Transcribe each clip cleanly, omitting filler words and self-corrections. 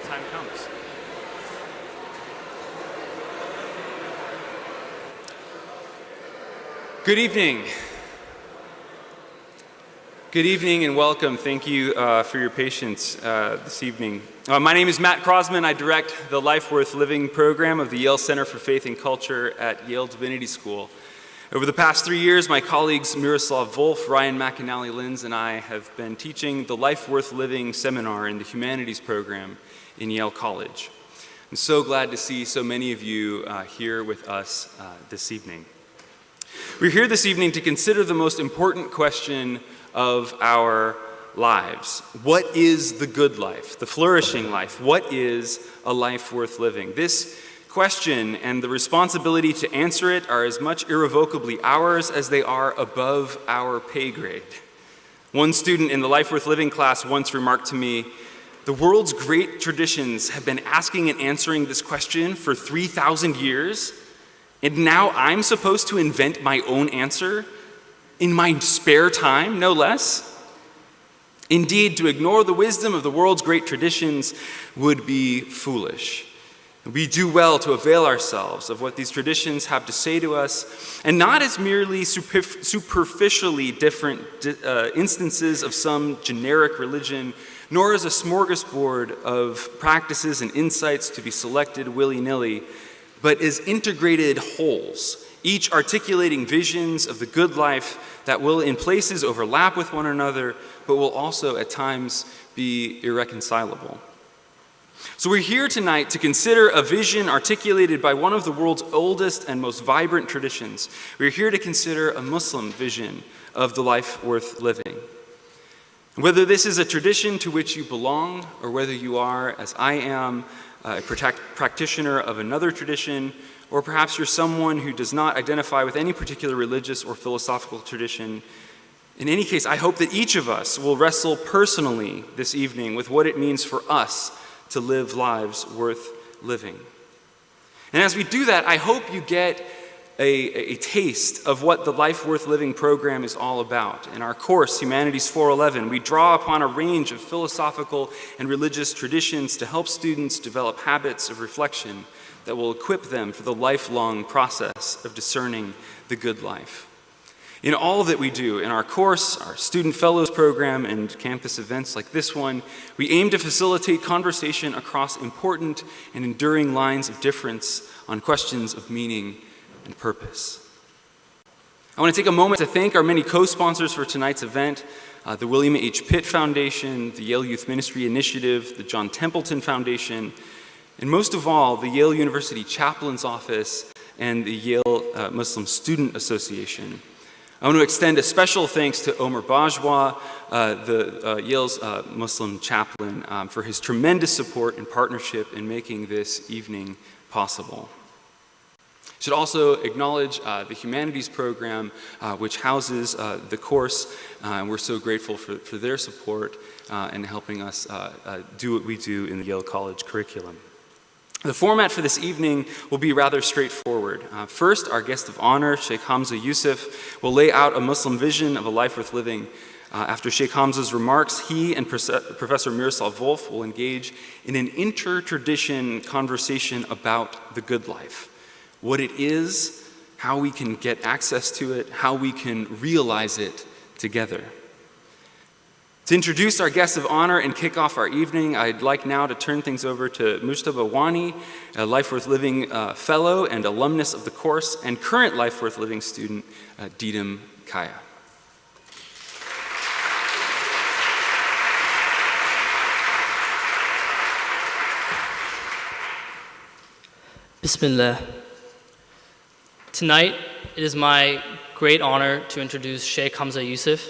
time comes. Good evening. Good evening and welcome. Thank you for your patience this evening. My name is Matt Crosman. I direct the Life Worth Living program of the Yale Center for Faith and Culture at Yale Divinity School. Over the past 3 years, my colleagues Miroslav Wolf, Ryan McAnally-Linz, and I have been teaching the Life Worth Living seminar in the Humanities program in Yale College. I'm so glad to see so many of you here with us this evening. We're here this evening to consider the most important question of our lives. What is the good life, the flourishing life? What is a life worth living? This question and the responsibility to answer it are as much irrevocably ours as they are above our pay grade. One student in the Life Worth Living class once remarked to me, "The world's great traditions have been asking and answering this question for 3,000 years, and now I'm supposed to invent my own answer in my spare time, no less? Indeed, to ignore the wisdom of the world's great traditions would be foolish. We do well to avail ourselves of what these traditions have to say to us, and not as merely superficially different instances of some generic religion, nor as a smorgasbord of practices and insights to be selected willy-nilly, but as integrated wholes, each articulating visions of the good life that will in places overlap with one another, but will also at times be irreconcilable." So we're here tonight to consider a vision articulated by one of the world's oldest and most vibrant traditions. We're here to consider a Muslim vision of the life worth living. Whether this is a tradition to which you belong, or whether you are, as I am, a practitioner of another tradition, or perhaps you're someone who does not identify with any particular religious or philosophical tradition, in any case, I hope that each of us will wrestle personally this evening with what it means for us to live lives worth living. And as we do that, I hope you get a taste of what the Life Worth Living program is all about. In our course, Humanities 411, we draw upon a range of philosophical and religious traditions to help students develop habits of reflection that will equip them for the lifelong process of discerning the good life. In all that we do, in our course, our Student Fellows program, and campus events like this one, we aim to facilitate conversation across important and enduring lines of difference on questions of meaning and purpose. I want to take a moment to thank our many co-sponsors for tonight's event, the William H. Pitt Foundation, the Yale Youth Ministry Initiative, the John Templeton Foundation, and most of all, the Yale University Chaplain's Office and the Yale Muslim Student Association. I want to extend a special thanks to Omer Bajwa, Yale's Muslim chaplain, for his tremendous support and partnership in making this evening possible. I should also acknowledge the Humanities program, which houses the course, and we're so grateful for their support in helping us do what we do in the Yale College curriculum. The format for this evening will be rather straightforward. First, our guest of honor, Shaykh Hamza Yusuf, will lay out a Muslim vision of a life worth living. After Shaykh Hamza's remarks, he and Professor Miroslav Wolf will engage in an inter-tradition conversation about the good life, what it is, how we can get access to it, how we can realize it together. To introduce our guest of honor and kick off our evening, I'd like now to turn things over to Mujtaba Wani, a Life Worth Living fellow and alumnus of the course, and current Life Worth Living student, Didem Kaya. Bismillah. Tonight, it is my great honor to introduce Shaykh Hamza Yusuf.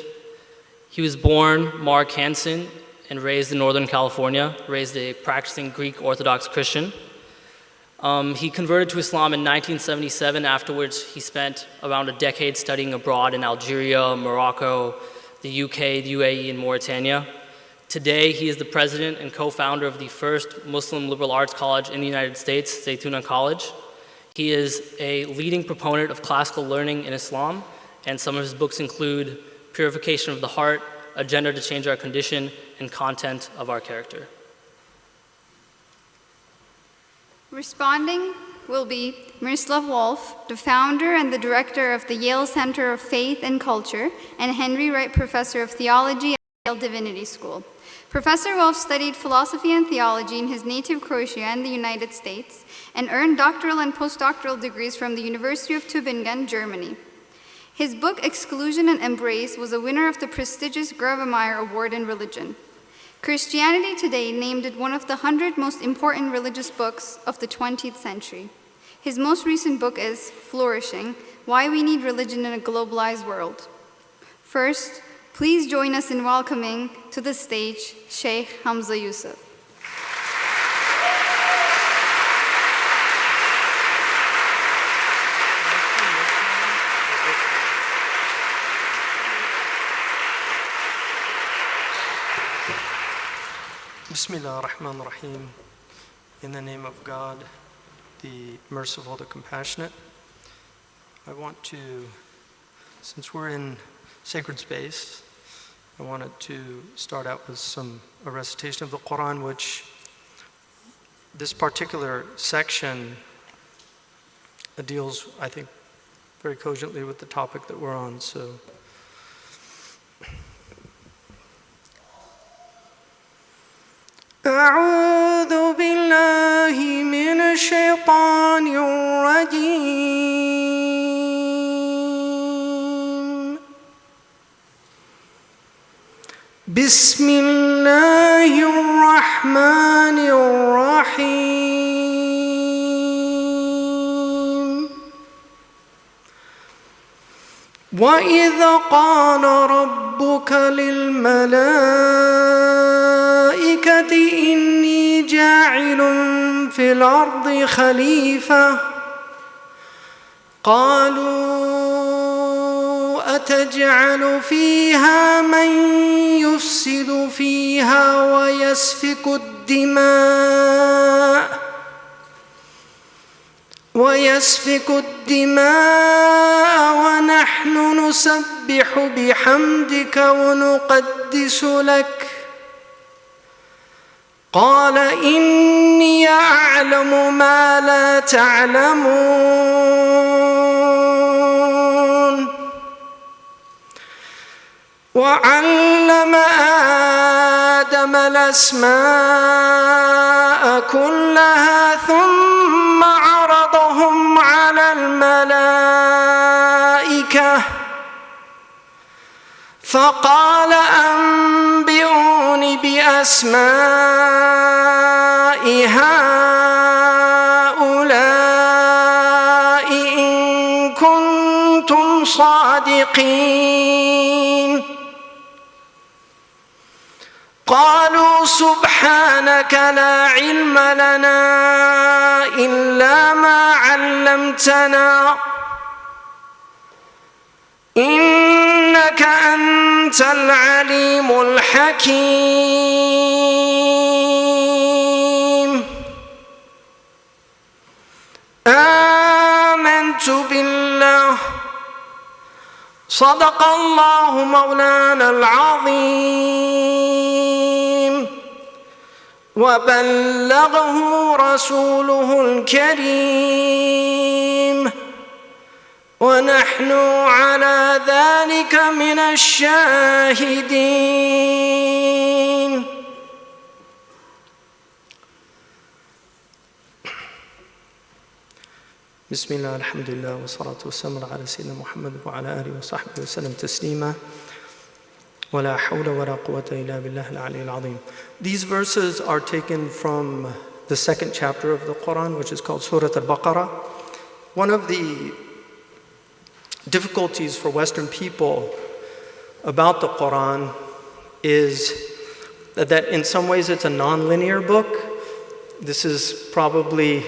He was born Mark Hansen and raised in Northern California, raised a practicing Greek Orthodox Christian. He converted to Islam in 1977. Afterwards, he spent around a decade studying abroad in Algeria, Morocco, the UK, the UAE, and Mauritania. Today, he is the president and co-founder of the first Muslim liberal arts college in the United States, Zaytuna College. He is a leading proponent of classical learning in Islam, and some of his books include Purification of the Heart, Agenda to Change Our Condition, and Content of Our Character. Responding will be Miroslav Wolf, the founder and the director of the Yale Center of Faith and Culture, and Henry Wright Professor of Theology at Yale Divinity School. Professor Wolf studied philosophy and theology in his native Croatia and the United States, and earned doctoral and postdoctoral degrees from the University of Tübingen, Germany. His book, Exclusion and Embrace, was a winner of the prestigious Grawemeyer Award in Religion. Christianity Today named it one of the 100 most important religious books of the 20th century. His most recent book is Flourishing: Why We Need Religion in a Globalized World. First, please join us in welcoming to the stage Shaykh Hamza Yusuf. Bismillah ar-Rahman ar-Rahim. In the name of God, the merciful, the compassionate. I want to, since we're in sacred space, I wanted to start out with a recitation of the Quran, which this particular section deals, I think, very cogently with the topic that we're on. So, أعوذ بالله من الشيطان الرجيم. بسم الله الرحمن الرحيم. وإذ قال ربك للملائكة إني جاعل في الأرض خليفة قالوا أتجعل فيها من يفسد فيها ويسفك الدماء ونحن نسبح بحمدك ونقدس لك قال إني أعلم ما لا تعلمون وعلم آدم الأسماء كلها ثم عرضهم على الملائكة فقال أنبئوني بأسماء هؤلاء إن كنتم صادقين قالوا سبحانك لا علم لنا إلا ما علمتنا إنك أنت العليم الحكيم آمنت بالله صدق الله مولانا العظيم وبلغه رسوله الكريم ونحن على ذلك من الشاهدين بسم الله الحمد لله والصلاة والسلام على سيدنا محمد وعلى آله وصحبه وسلم تسليما ولا حول ولا قوة إلا بالله العلي العظيم. These verses are taken from the second chapter of the Quran, which is called Surah Al-Baqarah. One of the difficulties for Western people about the Quran is that in some ways it's a non-linear book. This is probably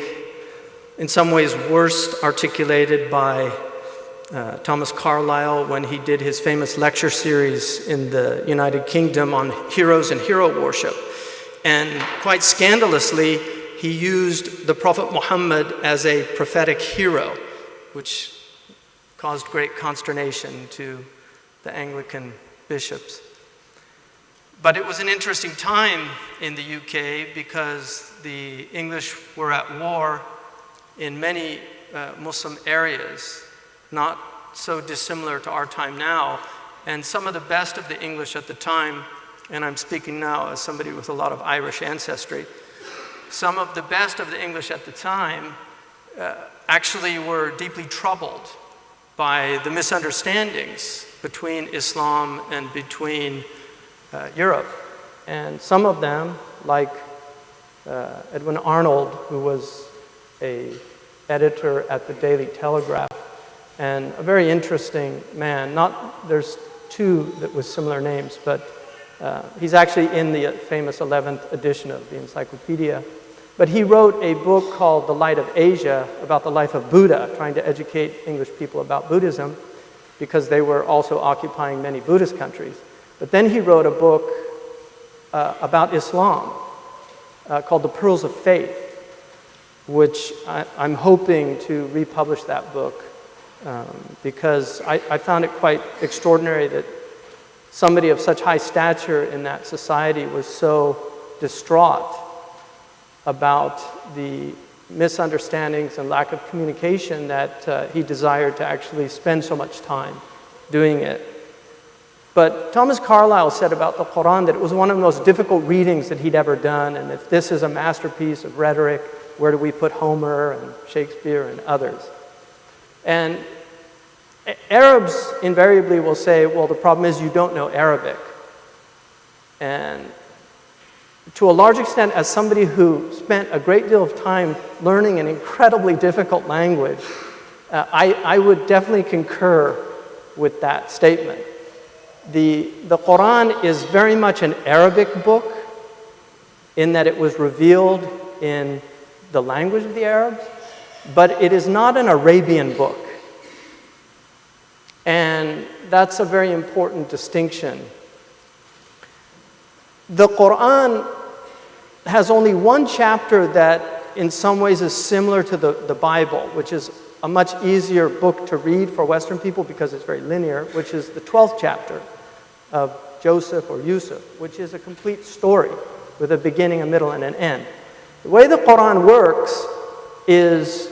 in some ways worst articulated by Thomas Carlyle when he did his famous lecture series in the United Kingdom on heroes and hero worship. And quite scandalously, he used the Prophet Muhammad as a prophetic hero, which caused great consternation to the Anglican bishops. But it was an interesting time in the UK because the English were at war in many Muslim areas, not so dissimilar to our time now. And some of the best of the English at the time, and I'm speaking now as somebody with a lot of Irish ancestry, some of the best of the English at the time actually were deeply troubled by the misunderstandings between Islam and between Europe. And some of them, like Edwin Arnold, who was an editor at the Daily Telegraph, and a very interesting man. There's two that with similar names, but he's actually in the famous 11th edition of the encyclopedia. But he wrote a book called The Light of Asia about the life of Buddha, trying to educate English people about Buddhism, because they were also occupying many Buddhist countries. But then he wrote a book about Islam called The Pearls of Faith, which I'm hoping to republish that book because I found it quite extraordinary that somebody of such high stature in that society was so distraught about the misunderstandings and lack of communication that he desired to actually spend so much time doing it. But Thomas Carlyle said about the Quran that it was one of the most difficult readings that he'd ever done, and if this is a masterpiece of rhetoric, where do we put Homer and Shakespeare and others? And Arabs invariably will say, well, the problem is you don't know Arabic. And to a large extent, as somebody who spent a great deal of time learning an incredibly difficult language, I would definitely concur with that statement. The Quran is very much an Arabic book in that it was revealed in the language of the Arabs, but it is not an Arabian book. And that's a very important distinction. The Quran has only one chapter that in some ways is similar to the Bible, which is a much easier book to read for Western people because it's very linear, which is the 12th chapter of Joseph or Yusuf, which is a complete story with a beginning, a middle, and an end. The way the Quran works is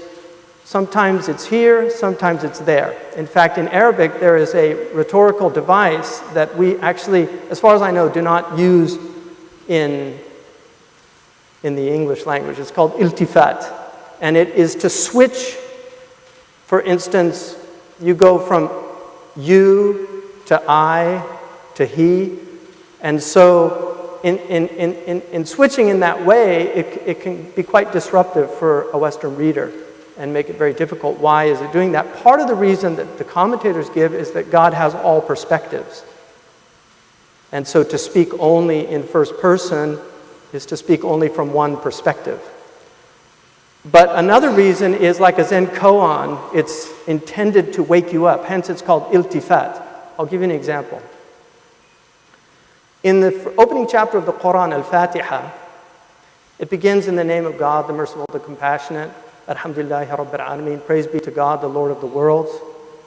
sometimes it's here, sometimes it's there. In fact, in Arabic, there is a rhetorical device that we actually, as far as I know, do not use in the English language. It's called iltifat. And it is to switch, for instance, you go from you to I to he. And so in switching in that way, it can be quite disruptive for a Western reader and make it very difficult. Why is it doing that? Part of the reason that the commentators give is that God has all perspectives. And so to speak only in first person is to speak only from one perspective. But another reason is like a Zen koan, it's intended to wake you up. Hence it's called iltifat. I'll give you an example. In the opening chapter of the Quran, Al-Fatiha, it begins in the name of God, the merciful, the compassionate. Alhamdulillahi Rabbil Alameen. Praise be to God, the Lord of the worlds.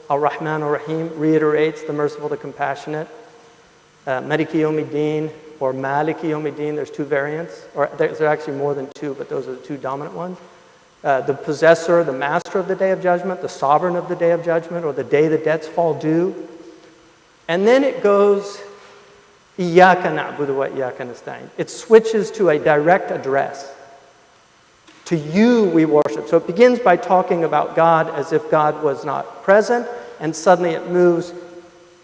Ar-Rahman Ar-Rahim reiterates the merciful, the compassionate. Maliki Yawmiddin or Maliki Yawmiddin, there's two variants, or there's actually more than two, but those are the two dominant ones. The possessor, the master of the day of judgment, the sovereign of the day of judgment, or the day the debts fall due. And then it goes, Iyyaka na'budu wa iyyaka nasta'in. It switches to a direct address. To you we worship. So it begins by talking about God as if God was not present, and suddenly it moves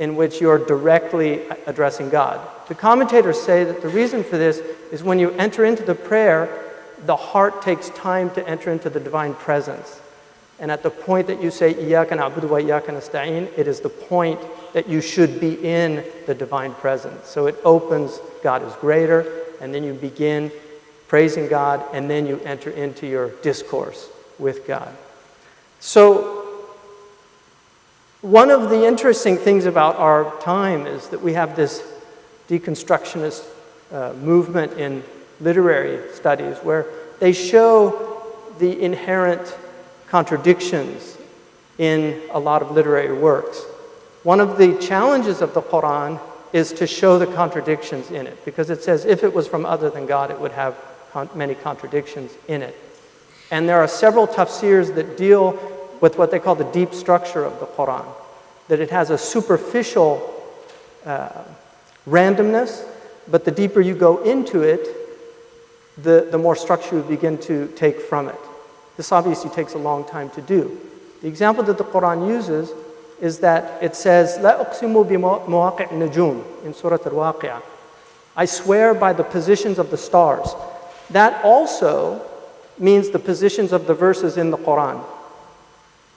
in which you're directly addressing God. The commentators say that the reason for this is when you enter into the prayer, the heart takes time to enter into the divine presence. And at the point that you say, Iyyaka na'budu wa iyyaka nasta'in, it is the point that you should be in the divine presence. So it opens, God is greater, and then you begin praising God, and then you enter into your discourse with God. So one of the interesting things about our time is that we have this deconstructionist movement in literary studies where they show the inherent contradictions in a lot of literary works. One of the challenges of the Quran is to show the contradictions in it, because it says if it was from other than God, it would have many contradictions in it. And there are several tafsirs that deal with what they call the deep structure of the Quran, that it has a superficial randomness, but the deeper you go into it, the more structure you begin to take from it. This obviously takes a long time to do. The example that the Quran uses is that it says, "La uqsimu bi mawaqi'in nujum" in Surah Al-Waqi'ah. I swear by the positions of the stars. That also means the positions of the verses in the Quran.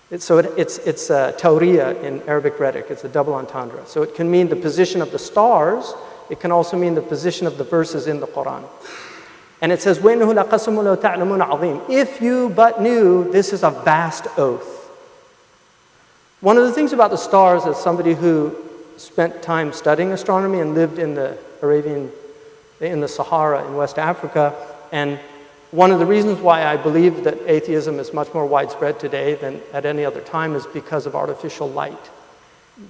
It's tawriya in Arabic rhetoric. It's a double entendre. So it can mean the position of the stars. It can also mean the position of the verses in the Quran. And it says, وَإِنَّهُ لَقَسَمٌ لَوْ تَعْلَمُونَ عَظِيمٌ. If you but knew, this is a vast oath. One of the things about the stars, as somebody who spent time studying astronomy and lived in the Sahara in West Africa, and one of the reasons why I believe that atheism is much more widespread today than at any other time is because of artificial light.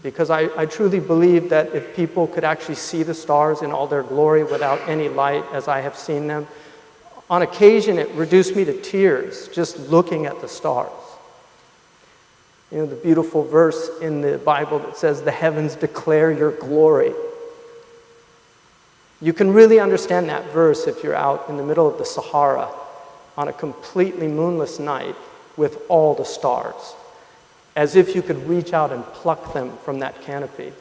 Because I truly believe that if people could actually see the stars in all their glory without any light, as I have seen them, on occasion it reduced me to tears just looking at the stars. You know, the beautiful verse in the Bible that says, "The heavens declare your glory." You can really understand that verse if you're out in the middle of the Sahara on a completely moonless night with all the stars, as if you could reach out and pluck them from that canopy.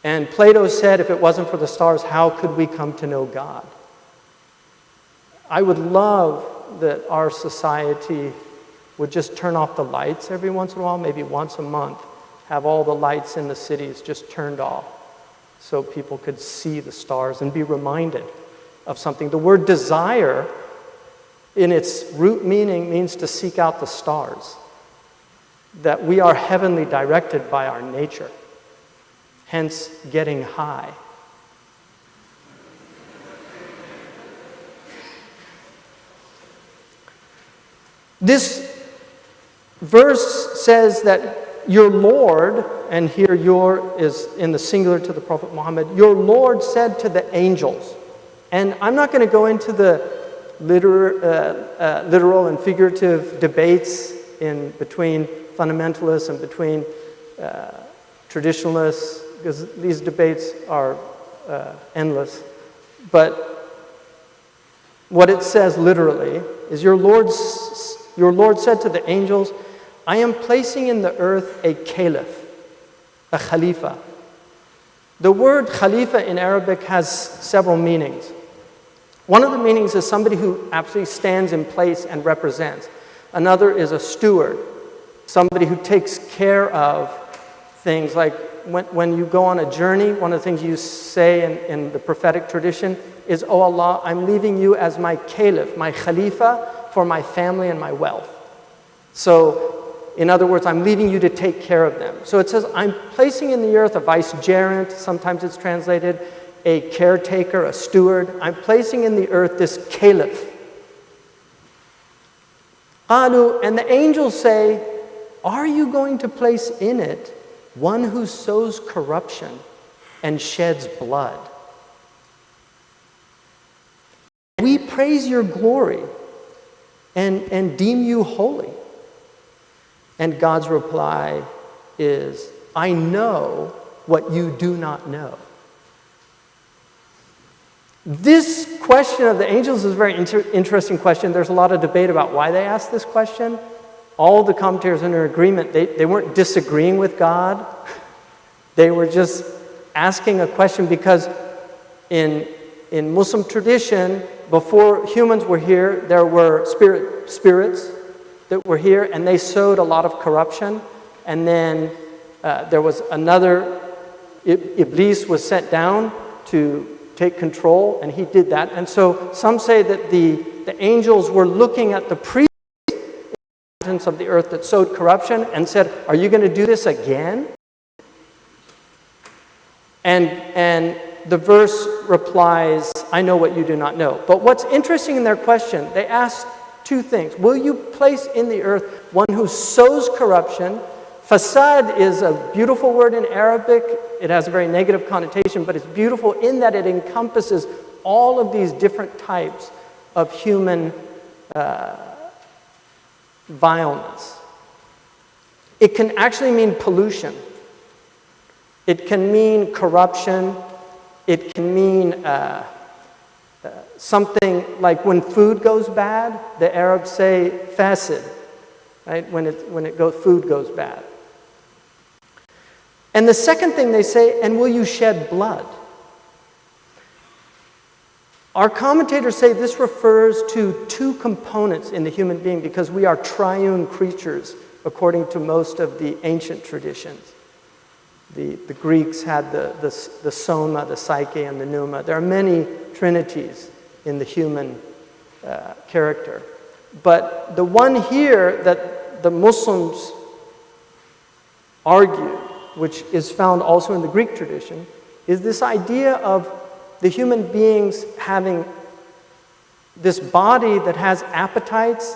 And Plato said, if it wasn't for the stars, how could we come to know God? I would love that our society would just turn off the lights every once in a while, maybe once a month, have all the lights in the cities just turned off so people could see the stars and be reminded of something. The word desire, in its root meaning, means to seek out the stars. That we are heavenly directed by our nature, hence getting high. This verse says that your Lord, and here your is in the singular to the Prophet Muhammad, your Lord said to the angels, and I'm not going to go into the literal and figurative debates in between fundamentalists and between traditionalists, because these debates are endless. But what it says literally is your Lord said to the angels, I am placing in the earth a caliph, a khalifa. The word khalifa in Arabic has several meanings. One of the meanings is somebody who absolutely stands in place and represents. Another is a steward, somebody who takes care of things. Like when you go on a journey, one of the things you say in the prophetic tradition is, "Oh Allah, I'm leaving you as my caliph, my khalifa for my family and my wealth." So, in other words, I'm leaving you to take care of them. So it says, I'm placing in the earth a vicegerent, sometimes it's translated, a caretaker, a steward. I'm placing in the earth this caliph. Qalu, and the angels say, are you going to place in it one who sows corruption and sheds blood? We praise your glory and deem you holy. And God's reply is, I know what you do not know. This question of the angels is a very interesting question. There's a lot of debate about why they asked this question. All the commentators are in agreement. They weren't disagreeing with God. They were just asking a question because in Muslim tradition, before humans were here, there were spirits that were here, and they sowed a lot of corruption. And then there was another, Iblis was sent down to take control, and he did that. And so some say that the angels were looking at the priests of the earth that sowed corruption and said, are you going to do this again? And the verse replies, I know what you do not know. But what's interesting in their question, they asked two things. Will you place in the earth one who sows corruption, Fasad is a beautiful word in Arabic. It has a very negative connotation, but it's beautiful in that it encompasses all of these different types of human vileness. It can actually mean pollution. It can mean corruption. It can mean something like when food goes bad, the Arabs say fasid, right? When food goes bad. And the second thing they say, and will you shed blood? Our commentators say this refers to two components in the human being because we are triune creatures according to most of the ancient traditions. The Greeks had the soma, the psyche, and the pneuma. There are many trinities in the human character. But the one here that the Muslims argue, which is found also in the Greek tradition, is this idea of the human beings having this body that has appetites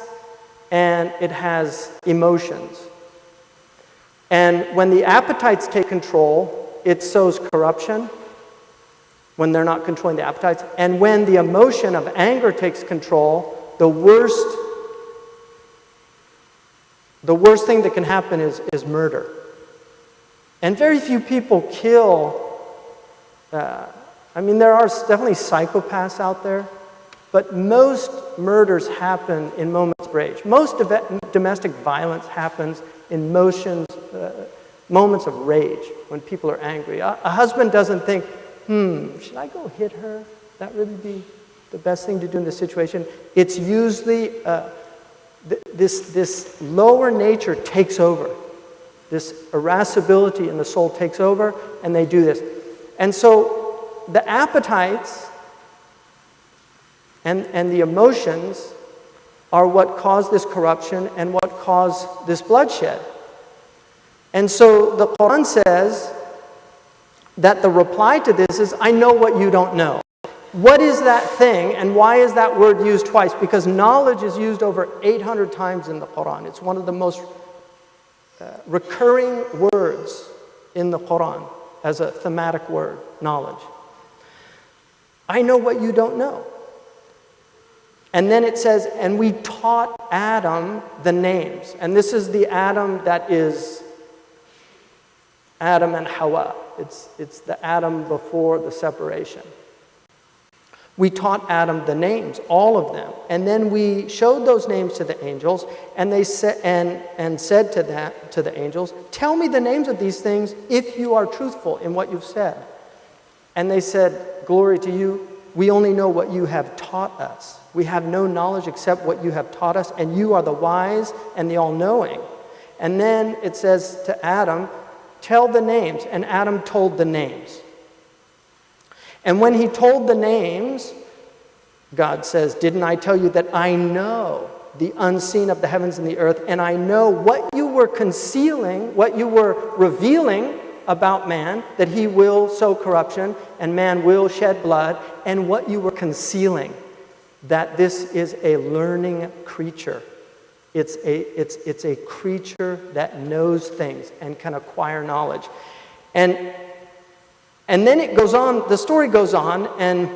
and it has emotions. And when the appetites take control, it sows corruption when they're not controlling the appetites. And when the emotion of anger takes control, the worst thing that can happen is murder. And very few people kill. There are definitely psychopaths out there, but most murders happen in moments of rage. Most domestic violence happens in moments of rage when people are angry. A husband doesn't think, should I go hit her? Would that really be the best thing to do in this situation? It's usually this lower nature takes over. This irascibility in the soul takes over, and they do this. And so the appetites and the emotions are what cause this corruption and what cause this bloodshed. And so the Quran says that the reply to this is, I know what you don't know. What is that thing, and why is that word used twice? Because knowledge is used over 800 times in the Quran. It's one of the most recurring words in the Quran as a thematic word, knowledge. I know what you don't know. And then it says, and we taught Adam the names. And this is the Adam that is Adam and Hawa. It's the Adam before the separation. We taught Adam the names, all of them. And then we showed those names to the angels, and they said and said to the angels, tell me the names of these things if you are truthful in what you've said. And they said, glory to you, we only know what you have taught us. We have no knowledge except what you have taught us, and you are the wise and the all-knowing. And then it says to Adam, tell the names, and Adam told the names. And when he told the names, God says, didn't I tell you that I know the unseen of the heavens and the earth, and I know what you were concealing, what you were revealing about man, that he will sow corruption and man will shed blood, and what you were concealing, that this is a learning creature. It's a creature that knows things and can acquire knowledge. And then it goes on, the story goes on, and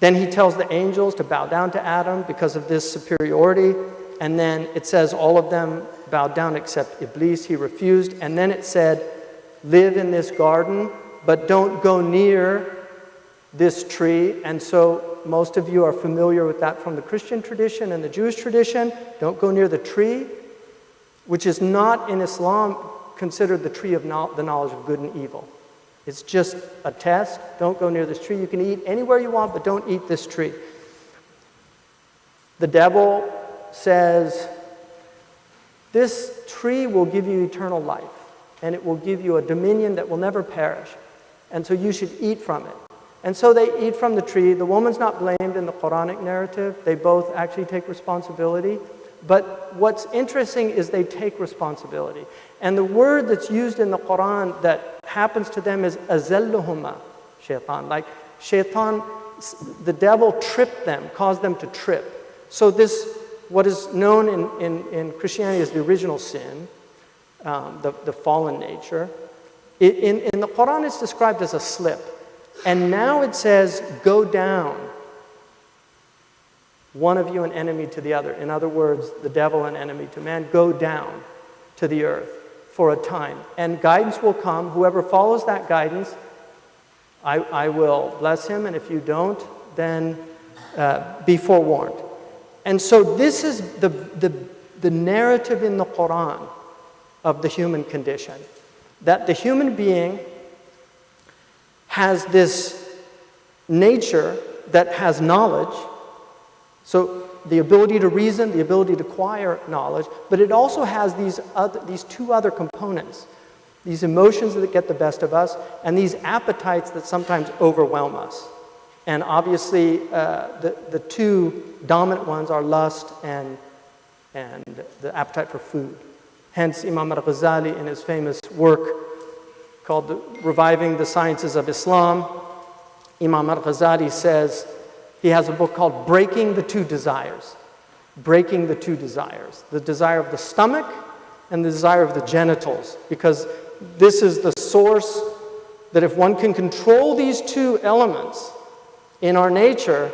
then he tells the angels to bow down to Adam because of this superiority. And then it says all of them bowed down except Iblis, he refused. And then it said, live in this garden, but don't go near this tree. And so most of you are familiar with that from the Christian tradition and the Jewish tradition. Don't go near the tree, which is not in Islam considered the tree of the knowledge of good and evil. It's just a test. Don't go near this tree. You can eat anywhere you want, but don't eat this tree. The devil says, this tree will give you eternal life, and it will give you a dominion that will never perish. And so you should eat from it. And so they eat from the tree. The woman's not blamed in the Quranic narrative. They both actually take responsibility. But what's interesting is they take responsibility. And the word that's used in the Quran that happens to them is azalluhuma, shaitan. Like shaitan, the devil tripped them, caused them to trip. So this, what is known in Christianity as the original sin, the fallen nature. In the Quran, it's described as a slip. And now it says, go down, one of you an enemy to the other. In other words, the devil an enemy to man, go down to the earth for a time. And guidance will come. Whoever follows that guidance, I will bless him. And if you don't, then be forewarned. And so this is the narrative in the Quran of the human condition. That the human being has this nature that has knowledge, so the ability to reason, the ability to acquire knowledge, but it also has these two other components, these emotions that get the best of us, and these appetites that sometimes overwhelm us. And obviously, the two dominant ones are lust and the appetite for food. Hence, Imam al-Ghazali, in his famous work called Reviving the Sciences of Islam, Imam al-Ghazali says, he has a book called Breaking the Two Desires. Breaking the two desires. The desire of the stomach and the desire of the genitals. Because this is the source that if one can control these two elements in our nature,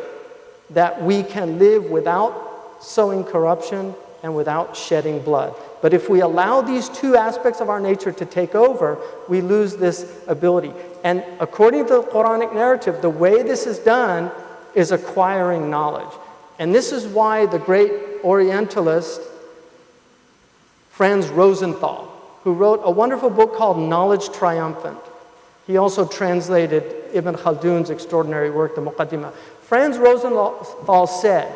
that we can live without sowing corruption and without shedding blood. But if we allow these two aspects of our nature to take over, we lose this ability. And according to the Quranic narrative, the way this is done is acquiring knowledge. And this is why the great Orientalist Franz Rosenthal, who wrote a wonderful book called Knowledge Triumphant. He also translated Ibn Khaldun's extraordinary work, the Muqaddimah. Franz Rosenthal said,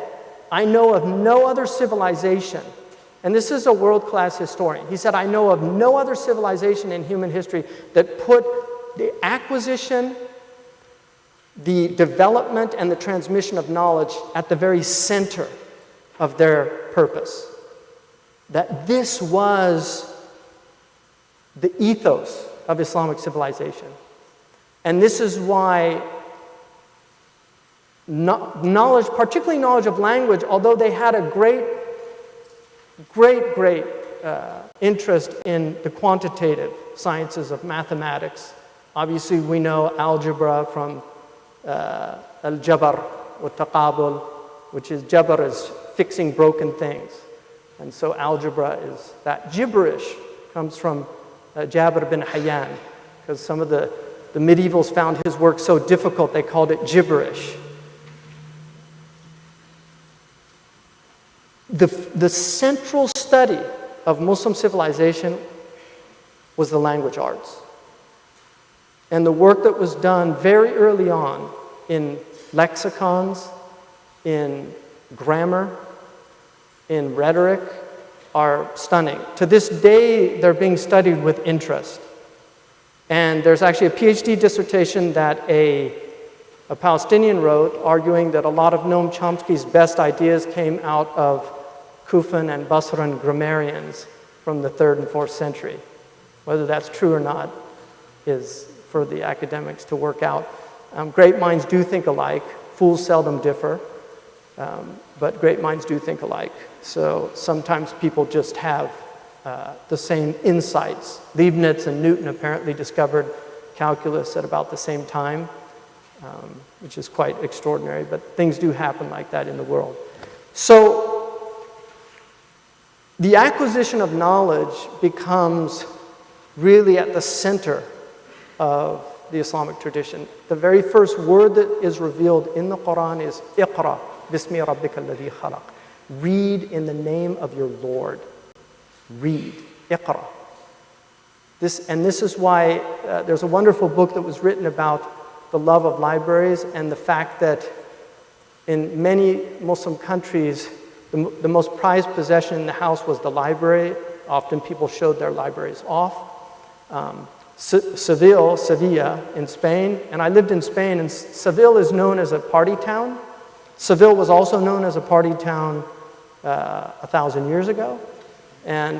I know of no other civilization, and this is a world-class historian. He said, I know of no other civilization in human history that put the acquisition, the development, and the transmission of knowledge at the very center of their purpose. That this was the ethos of Islamic civilization. And this is why knowledge, particularly knowledge of language, although they had a great interest in the quantitative sciences of mathematics. Obviously, we know algebra from al-jabr or taqabul, which is jabr is fixing broken things. And so algebra is that. Gibberish comes from Jabir bin Hayyan, because some of the medievals found his work so difficult they called it gibberish. The central study of Muslim civilization was the language arts. And the work that was done very early on in lexicons, in grammar, in rhetoric are stunning. To this day, they're being studied with interest. And there's actually a PhD dissertation that a Palestinian wrote, arguing that a lot of Noam Chomsky's best ideas came out of Kufan and Basran grammarians from the 3rd and 4th century. Whether that's true or not is for the academics to work out. Great minds do think alike. Fools seldom differ. But great minds do think alike. So sometimes people just have the same insights. Leibniz and Newton apparently discovered calculus at about the same time, which is quite extraordinary, but things do happen like that in the world. So the acquisition of knowledge becomes really at the center of the Islamic tradition. The very first word that is revealed in the Quran is Iqra, Bismi Rabbika alladhi khalaq. Read in the name of your Lord. Read. Iqra. This is why there's a wonderful book that was written about the love of libraries and the fact that in many Muslim countries, the most prized possession in the house was the library. Often people showed their libraries off. Sevilla in Spain, and I lived in Spain, and Seville is known as a party town. Seville was also known as a party town 1,000 years ago. And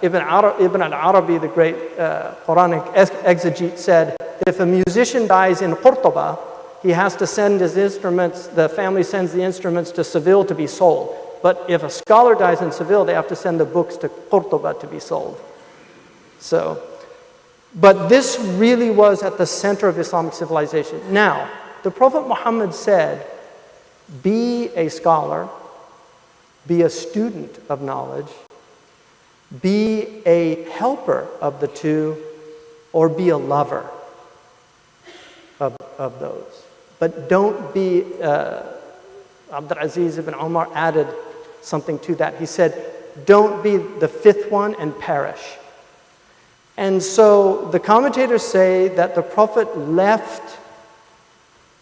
Ibn al-Arabi, the great Quranic exegete, said, if a musician dies in Qurtuba, he has to send his instruments, the family sends the instruments to Seville to be sold. But if a scholar dies in Seville, they have to send the books to Qurtuba to be sold. So, but this really was at the center of Islamic civilization. Now, the Prophet Muhammad said, be a scholar, be a student of knowledge, be a helper of the two, or be a lover of those. But don't be, Abdul Aziz ibn Umar added something to that. He said, don't be the fifth one and perish. And so the commentators say that the Prophet left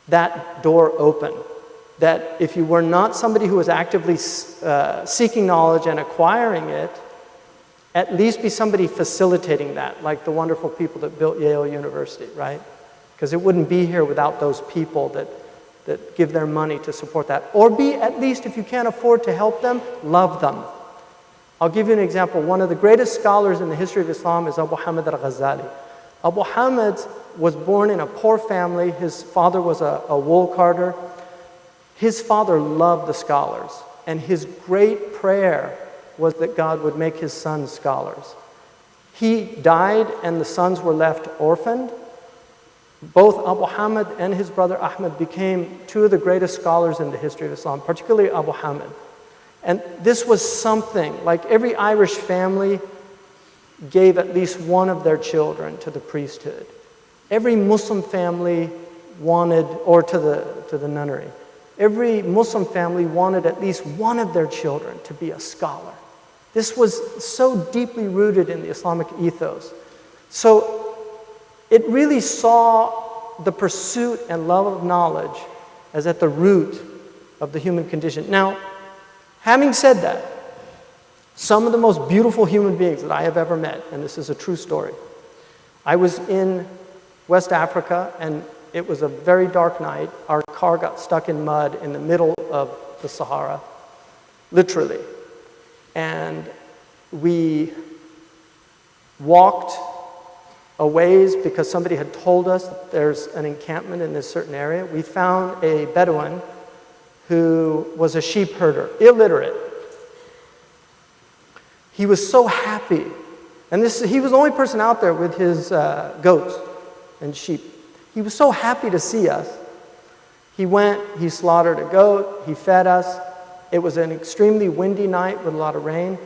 that door open. That if you were not somebody who was actively seeking knowledge and acquiring it, at least be somebody facilitating that, like the wonderful people that built Yale University, right? Because it wouldn't be here without those people that give their money to support that. Or be, at least if you can't afford to help them, love them. I'll give you an example. One of the greatest scholars in the history of Islam is Abu Hamid al-Ghazali. Abu Hamid was born in a poor family. His father was a wool carder. His father loved the scholars, and his great prayer was that God would make his sons scholars. He died, and the sons were left orphaned. Both Abu Hamid and his brother Ahmed became two of the greatest scholars in the history of Islam, particularly Abu Hamid. And this was something, like every Irish family gave at least one of their children to the priesthood. Every Muslim family wanted, or to the nunnery. Every Muslim family wanted at least one of their children to be a scholar. This was so deeply rooted in the Islamic ethos. So it really saw the pursuit and love of knowledge as at the root of the human condition. Now, having said that, some of the most beautiful human beings that I have ever met, and this is a true story. I was in West Africa, and it was a very dark night. Our car got stuck in mud in the middle of the Sahara, literally. And we walked a ways because somebody had told us that there's an encampment in this certain area. We found a Bedouin who was a sheep herder, illiterate. He was so happy. And he was the only person out there with his goats and sheep. He was so happy to see us. He went, he slaughtered a goat, he fed us. It was an extremely windy night with a lot of rain.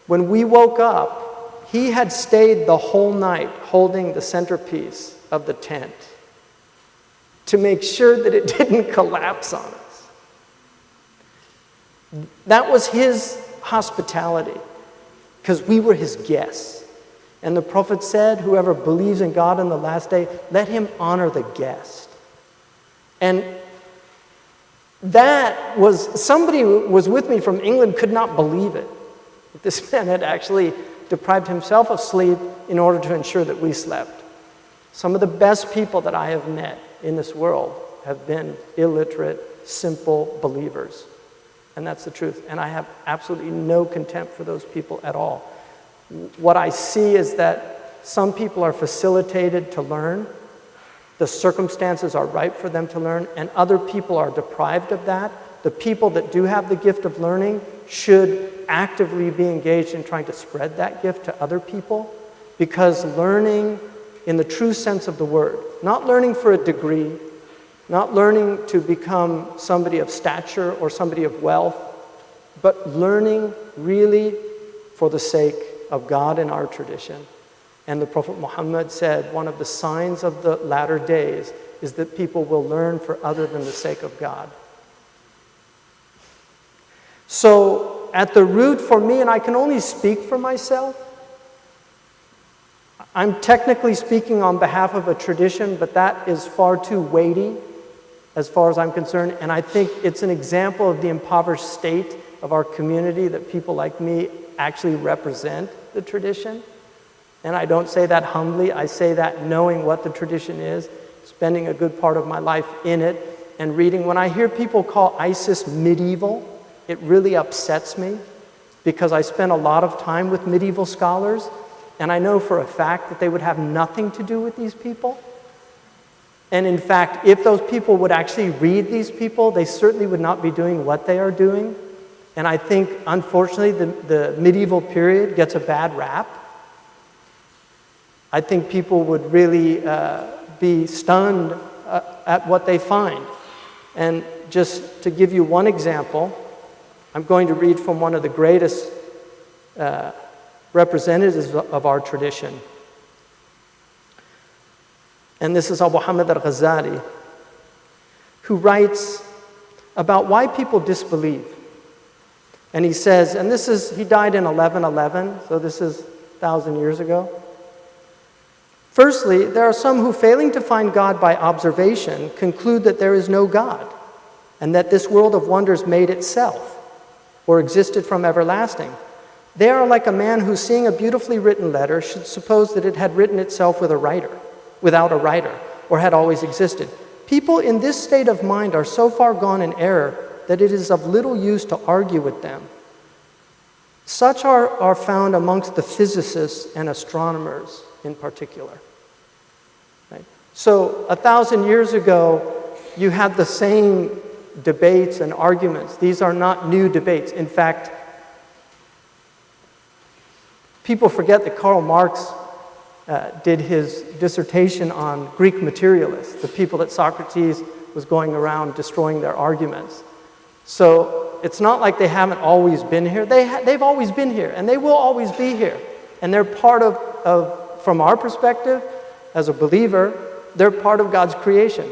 When we woke up, he had stayed the whole night holding the centerpiece of the tent to make sure that it didn't collapse on us. That was his hospitality, because we were his guests. And the Prophet said, whoever believes in God on the last day, let him honor the guest. And that was, somebody who was with me from England could not believe it. This man had actually deprived himself of sleep in order to ensure that we slept. Some of the best people that I have met in this world have been illiterate, simple believers. And that's the truth. And I have absolutely no contempt for those people at all. What I see is that some people are facilitated to learn. The circumstances are ripe for them to learn, and other people are deprived of that. The people that do have the gift of learning should actively be engaged in trying to spread that gift to other people, because learning in the true sense of the word, not learning for a degree, not learning to become somebody of stature or somebody of wealth, but learning really for the sake of God and our tradition. And the Prophet Muhammad said one of the signs of the latter days is that people will learn for other than the sake of God. So at the root for me, and I can only speak for myself, I'm technically speaking on behalf of a tradition, but that is far too weighty as far as I'm concerned. And I think it's an example of the impoverished state of our community that people like me actually represent the tradition. And I don't say that humbly. I say that knowing what the tradition is, spending a good part of my life in it, and reading. When I hear people call ISIS medieval, it really upsets me, because I spent a lot of time with medieval scholars, and I know for a fact that they would have nothing to do with these people. And in fact, if those people would actually read these people, they certainly would not be doing what they are doing. And I think, unfortunately, the medieval period gets a bad rap. I think people would really be stunned at what they find. And just to give you one example, I'm going to read from one of the greatest representatives of our tradition. And this is Abu Hamid al-Ghazali, who writes about why people disbelieve. And he says, and he died in 1111, so this is 1,000 years ago. Firstly, there are some who, failing to find God by observation, conclude that there is no God, and that this world of wonders made itself, or existed from everlasting. They are like a man who, seeing a beautifully written letter, should suppose that it had written itself without a writer, or had always existed. People in this state of mind are so far gone in error that it is of little use to argue with them. Such are found amongst the physicists and astronomers in particular. Right? So 1,000 years ago, you had the same debates and arguments. These are not new debates. In fact, people forget that Karl Marx did his dissertation on Greek materialists, the people that Socrates was going around destroying their arguments. So it's not like they haven't always been here. They've always been here, and they will always be here. And they're part of, from our perspective, as a believer, they're part of God's creation.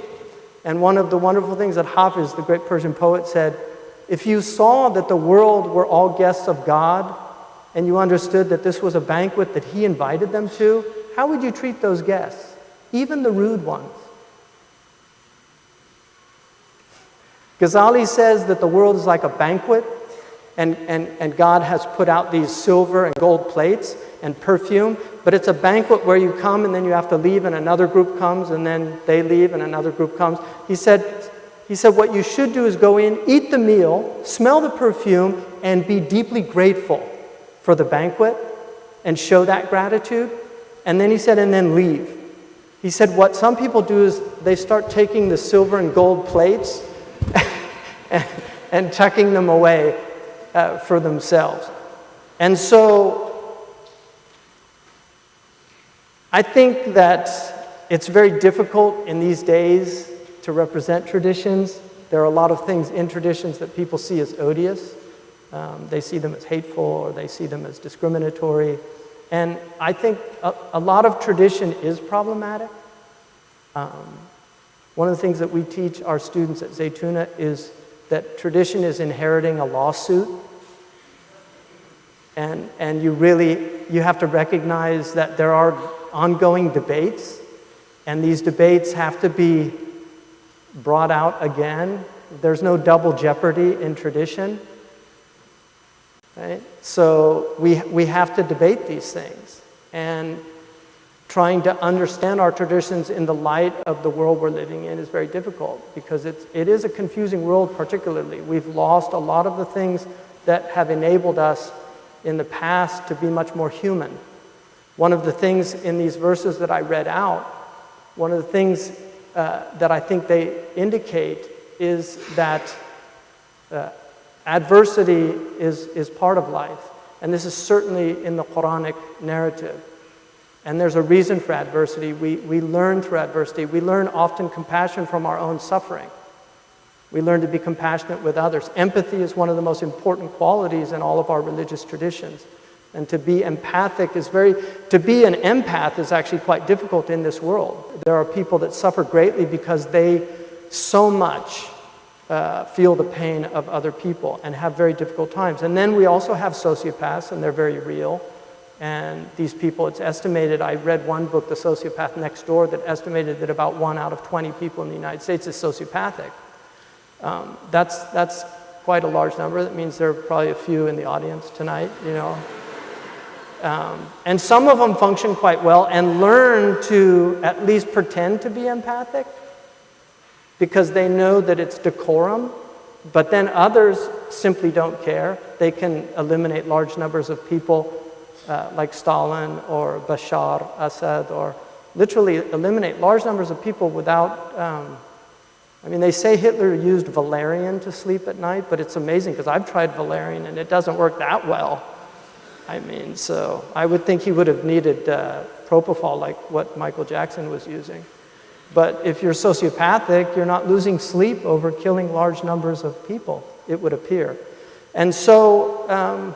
And one of the wonderful things that Hafiz, the great Persian poet, said, if you saw that the world were all guests of God, and you understood that this was a banquet that he invited them to, how would you treat those guests, even the rude ones? Ghazali says that the world is like a banquet, and God has put out these silver and gold plates and perfume, but it's a banquet where you come and then you have to leave and another group comes and then they leave and another group comes. He said what you should do is go in, eat the meal, smell the perfume, and be deeply grateful for the banquet and show that gratitude. And then he said, and then leave. He said what some people do is they start taking the silver and gold plates and tucking them away for themselves. And so I think that it's very difficult in these days to represent traditions. There are a lot of things in traditions that people see as odious. They see them as hateful, or they see them as discriminatory. And I think a lot of tradition is problematic. One of the things that we teach our students at Zaytuna is that tradition is inheriting a lawsuit. And you have to recognize that there are ongoing debates, and these debates have to be brought out again. There's no double jeopardy in tradition. Right? So we have to debate these things, and trying to understand our traditions in the light of the world we're living in is very difficult, because it is a confusing world. Particularly, we've lost a lot of the things that have enabled us in the past to be much more human. One of the things in these verses that I read out, one of the things that I think they indicate is that adversity is part of life. And this is certainly in the Quranic narrative. And there's a reason for adversity. We learn through adversity. We learn often compassion from our own suffering. We learn to be compassionate with others. Empathy is one of the most important qualities in all of our religious traditions. And to be empathic to be an empath is actually quite difficult in this world. There are people that suffer greatly because they so much feel the pain of other people and have very difficult times. And then we also have sociopaths, and they're very real. And these people, it's estimated, I read one book, The Sociopath Next Door, that estimated that about 1 out of 20 people in the United States is sociopathic. That's quite a large number. That means there are probably a few in the audience tonight, you know. And some of them function quite well and learn to at least pretend to be empathic because they know that it's decorum, but then others simply don't care. They can eliminate large numbers of people like Stalin or Bashar Assad, or literally eliminate large numbers of people without... they say Hitler used valerian to sleep at night, but it's amazing because I've tried valerian and it doesn't work that well. So I would think he would have needed propofol like what Michael Jackson was using. But if you're sociopathic, you're not losing sleep over killing large numbers of people, it would appear. And so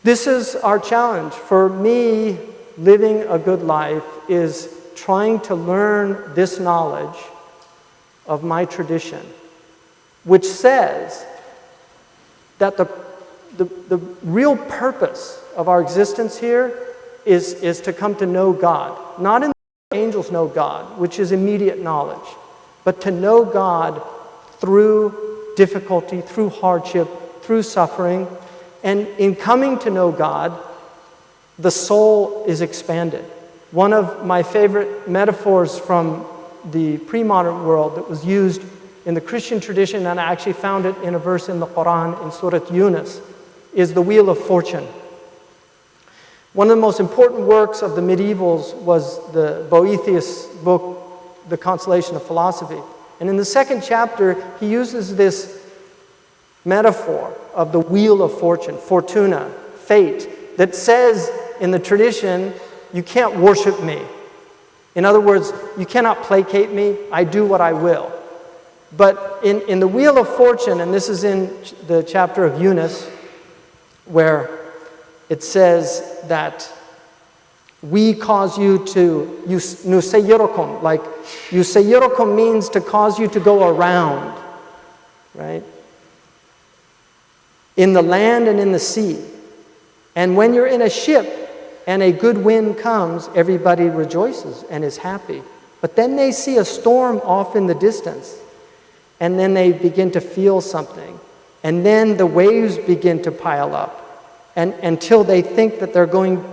this is our challenge. For me, living a good life is trying to learn this knowledge of my tradition, which says that the real purpose of our existence here is to come to know God. Not in the angels know God, which is immediate knowledge, but to know God through difficulty, through hardship, through suffering. And in coming to know God, the soul is expanded. One of my favorite metaphors from the pre-modern world that was used in the Christian tradition, and I actually found it in a verse in the Quran in Surah Yunus, is the Wheel of Fortune. One of the most important works of the medievals was the Boethius book, The Consolation of Philosophy. And in the second chapter, he uses this metaphor of the Wheel of Fortune, fortuna, fate, that says in the tradition, you can't worship me. In other words, you cannot placate me, I do what I will. But in the Wheel of Fortune, and this is in the chapter of Yunus, where it says that we cause you to, nusayyirukum, like yusayyirukum means to cause you to go around, right? In the land and in the sea. And when you're in a ship and a good wind comes, everybody rejoices and is happy. But then they see a storm off in the distance, and then they begin to feel something. And then the waves begin to pile up, and until they think that they're going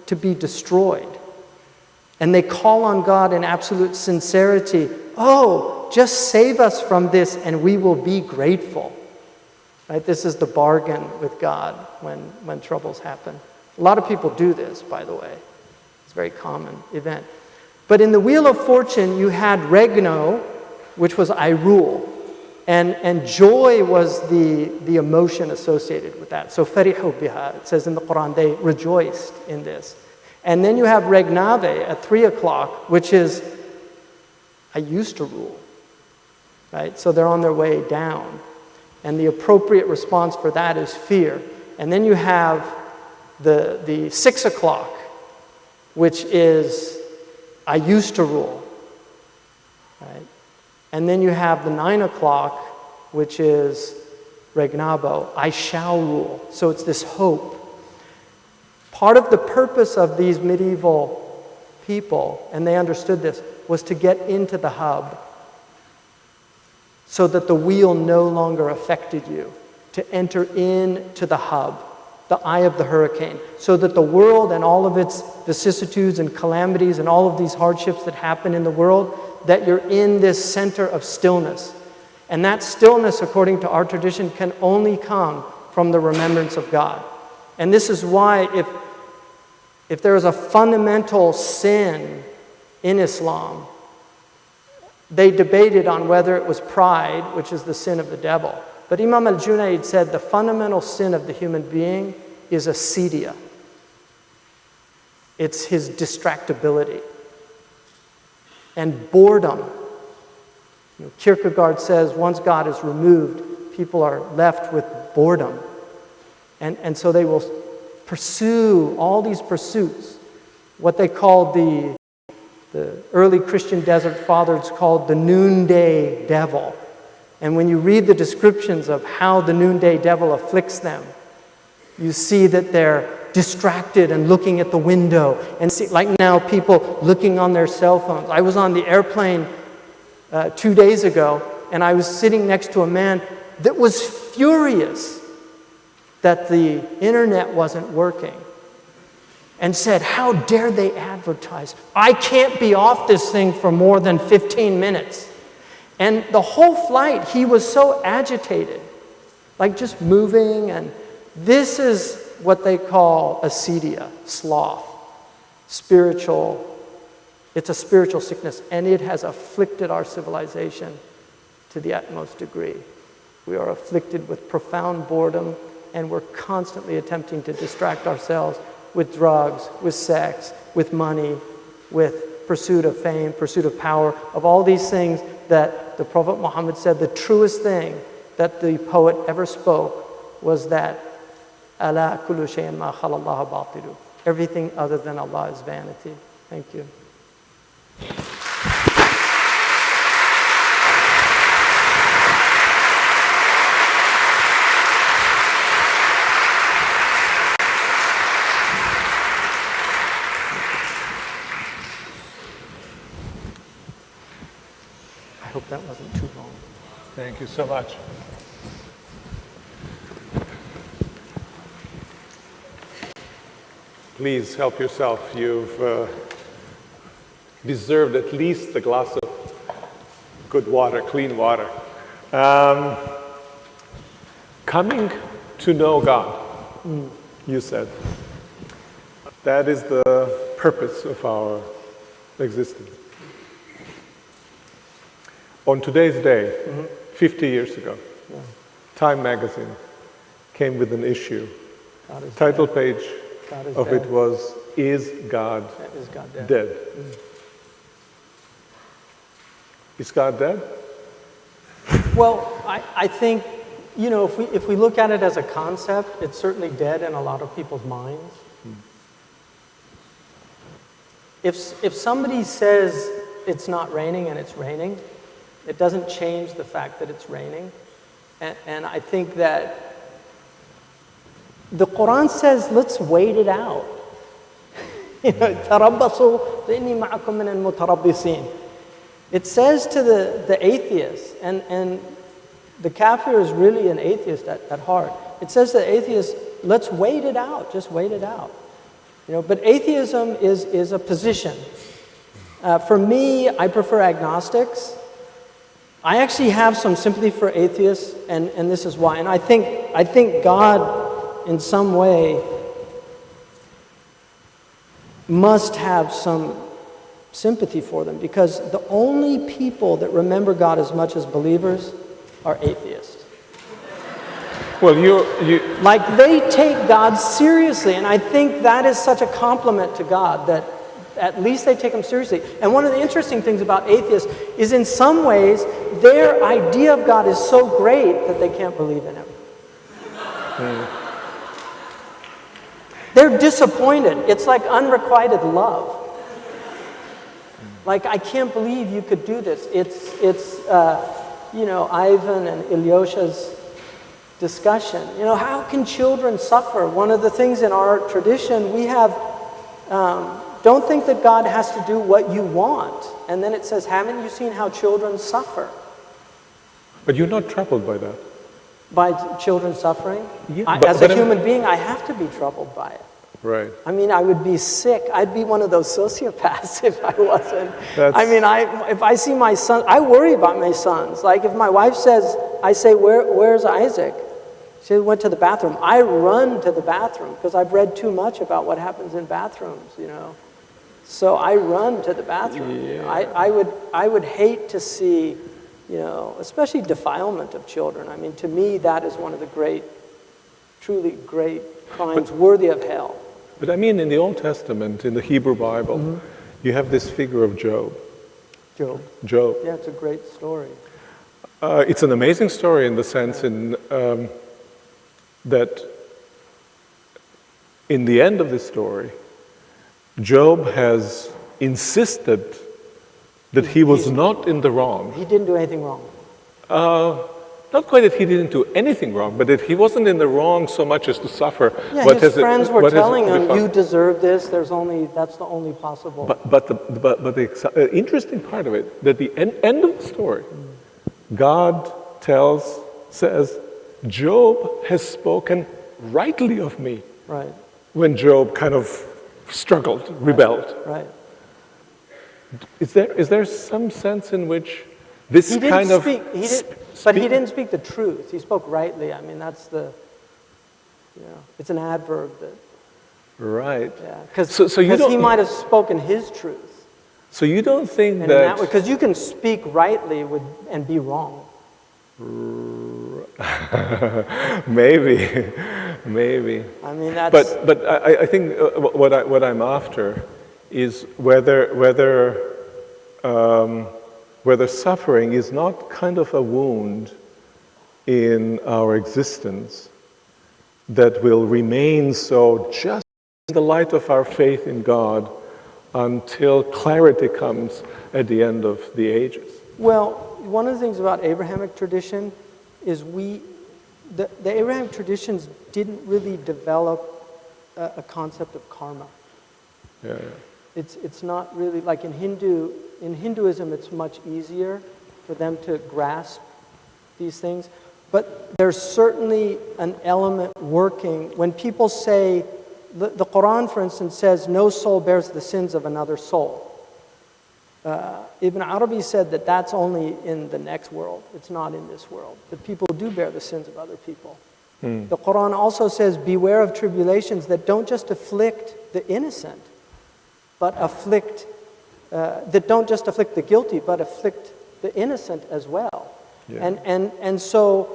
to be destroyed. And they call on God in absolute sincerity, oh, just save us from this and we will be grateful. Right? This is the bargain with God when troubles happen. A lot of people do this, by the way. It's a very common event. But in the Wheel of Fortune, you had regno, which was I rule. And joy was the emotion associated with that. So farihu biha, it says in the Quran, they rejoiced in this. And then you have regnave at 3 o'clock, which is I used to rule. Right? So they're on their way down. And the appropriate response for that is fear. And then you have the 6 o'clock, which is I used to rule. Right? And then you have the 9 o'clock, which is regnabo, I shall rule. So it's this hope. Part of the purpose of these medieval people, and they understood this, was to get into the hub so that the wheel no longer affected you, to enter into the hub, the eye of the hurricane, so that the world and all of its vicissitudes and calamities and all of these hardships that happen in the world, that you're in this center of stillness. And that stillness, according to our tradition, can only come from the remembrance of God. And this is why if there is a fundamental sin in Islam, they debated on whether it was pride, which is the sin of the devil. But Imam al-Junayd said the fundamental sin of the human being is acedia. It's his distractibility. And boredom. Kierkegaard says once God is removed, people are left with boredom. And so they will pursue all these pursuits, what they called the early Christian desert fathers called the noonday devil. And when you read the descriptions of how the noonday devil afflicts them, you see that they're distracted and looking at the window, and see, like now, people looking on their cell phones. I was on the airplane 2 days ago, and I was sitting next to a man that was furious that the internet wasn't working, and said, how dare they advertise? I can't be off this thing for more than 15 minutes. And the whole flight, he was so agitated, like just moving, and this is what they call acedia, sloth, spiritual. It's a spiritual sickness, and it has afflicted our civilization to the utmost degree. We are afflicted with profound boredom, and we're constantly attempting to distract ourselves with drugs, with sex, with money, with pursuit of fame, pursuit of power, of all these things that the Prophet Muhammad said the truest thing that the poet ever spoke was that "Ala kullu shay'in ma khala Allah batilu." Everything other than Allah is vanity. Thank you. I hope that wasn't too long. Thank you so much. Please help yourself. You've deserved at least a glass of good water, clean water. Coming to know God, you said. That is the purpose of our existence. On today's day, 50 years ago, Time magazine came with an issue. Title page of it was, "Is God Dead?" Is God dead? Well, I think, you know, if we look at it as a concept, it's certainly dead in a lot of people's minds. If somebody says it's not raining and it's raining, it doesn't change the fact that it's raining. And I think that the Quran says, let's wait it out. تَرَبَّصُوا فَإِنِّي مَعَكُم مِّنَ الْمُتَرَبِّصِينَ. It says to the atheist, and the kafir is really an atheist at heart. It says to the atheist, let's wait it out, just wait it out. But atheism is a position. For me, I prefer agnostics. I actually have some sympathy for atheists, and this is why. And I think God, in some way, must have some sympathy for them, because the only people that remember God as much as believers are atheists. Well, like, they take God seriously, and I think that is such a compliment to God that at least they take him seriously. And one of the interesting things about atheists is, in some ways, their idea of God is so great that they can't believe in him. They're disappointed. It's like unrequited love. Like, I can't believe you could do this. It's Ivan and Ilyosha's discussion. How can children suffer? One of the things in our tradition, we have, don't think that God has to do what you want. And then it says, haven't you seen how children suffer? But you're not troubled by that. By children suffering? Yeah, as a human being, I have to be troubled by it. Right. I mean, I would be sick. I'd be one of those sociopaths if I wasn't. If I see my son, I worry about my sons. Like, if my wife says, I say, where's Isaac? She went to the bathroom. I run to the bathroom because I've read too much about what happens in bathrooms, So I run to the bathroom. Yeah. I would hate to see, especially defilement of children. I mean, to me, that is one of the truly great crimes worthy of hell. But I mean, in the Old Testament, in the Hebrew Bible, you have this figure of Job. Job. Yeah, it's a great story. It's an amazing story in the sense that in the end of the story, Job has insisted that he was not in the wrong. He didn't do anything wrong. Not quite that he didn't do anything wrong, but that he wasn't in the wrong so much as to suffer. Yeah, his friends were telling him, you deserve this, that's the only possible. But the interesting part of it, that the end of the story, God says, Job has spoken rightly of me. Right. When Job kind of struggled, rebelled. Right. Is there some sense in which this kind of... But he didn't speak the truth. He spoke rightly. I mean, that's it's an adverb that... Right. Yeah, because he might have spoken his truth. So you don't think and that... Because you can speak rightly and be wrong. Maybe. Maybe. I mean, that's... But I think what I'm after is whether suffering is not kind of a wound in our existence that will remain so just in the light of our faith in God until clarity comes at the end of the ages. Well, one of the things about Abrahamic tradition is the Abrahamic traditions didn't really develop a concept of karma. Yeah. It's not really like in Hinduism it's much easier for them to grasp these things, but there's certainly an element working when people say the Quran, for instance, says no soul bears the sins of another soul. Ibn Arabi said that that's only in the next world. It's not in this world. That people do bear the sins of other people. The Quran also says, beware of tribulations that don't just afflict the innocent, but that don't just afflict the guilty, but afflict the innocent as well. Yeah. And so,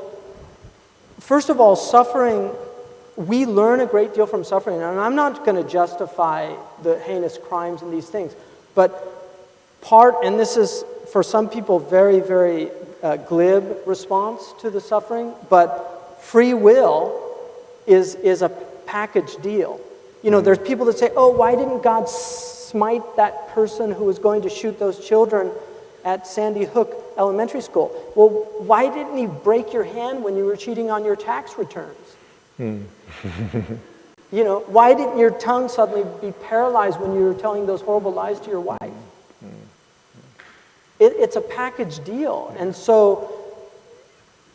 first of all, suffering, we learn a great deal from suffering. And I'm not going to justify the heinous crimes and these things, but and this is for some people very, very glib response to the suffering, but free will is a package deal. You know, there's people that say, oh, why didn't God smite that person who was going to shoot those children at Sandy Hook Elementary School? Well, why didn't he break your hand when you were cheating on your tax returns? You know, why didn't your tongue suddenly be paralyzed when you were telling those horrible lies to your wife? It's a package deal. And so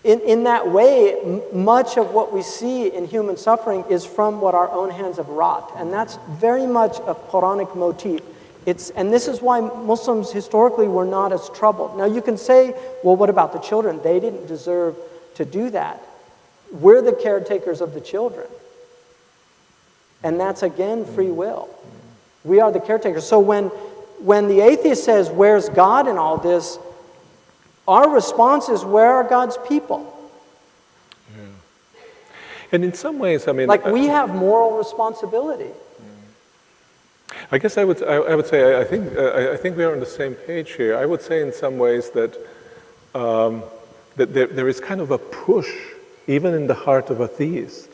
in that way, much of what we see in human suffering is from what our own hands have wrought. And that's very much a Quranic motif. And this is why Muslims historically were not as troubled. Now you can say, well, what about the children? They didn't deserve to do that. We're the caretakers of the children. And that's again free will. We are the caretakers. So when the atheist says, where's God in all this? Our response is, where are God's people? Yeah. And in some ways, I mean... Like, we have moral responsibility. I guess I would say, I think we are on the same page here. I would say in some ways that, that there is kind of a push, even in the heart of a theist.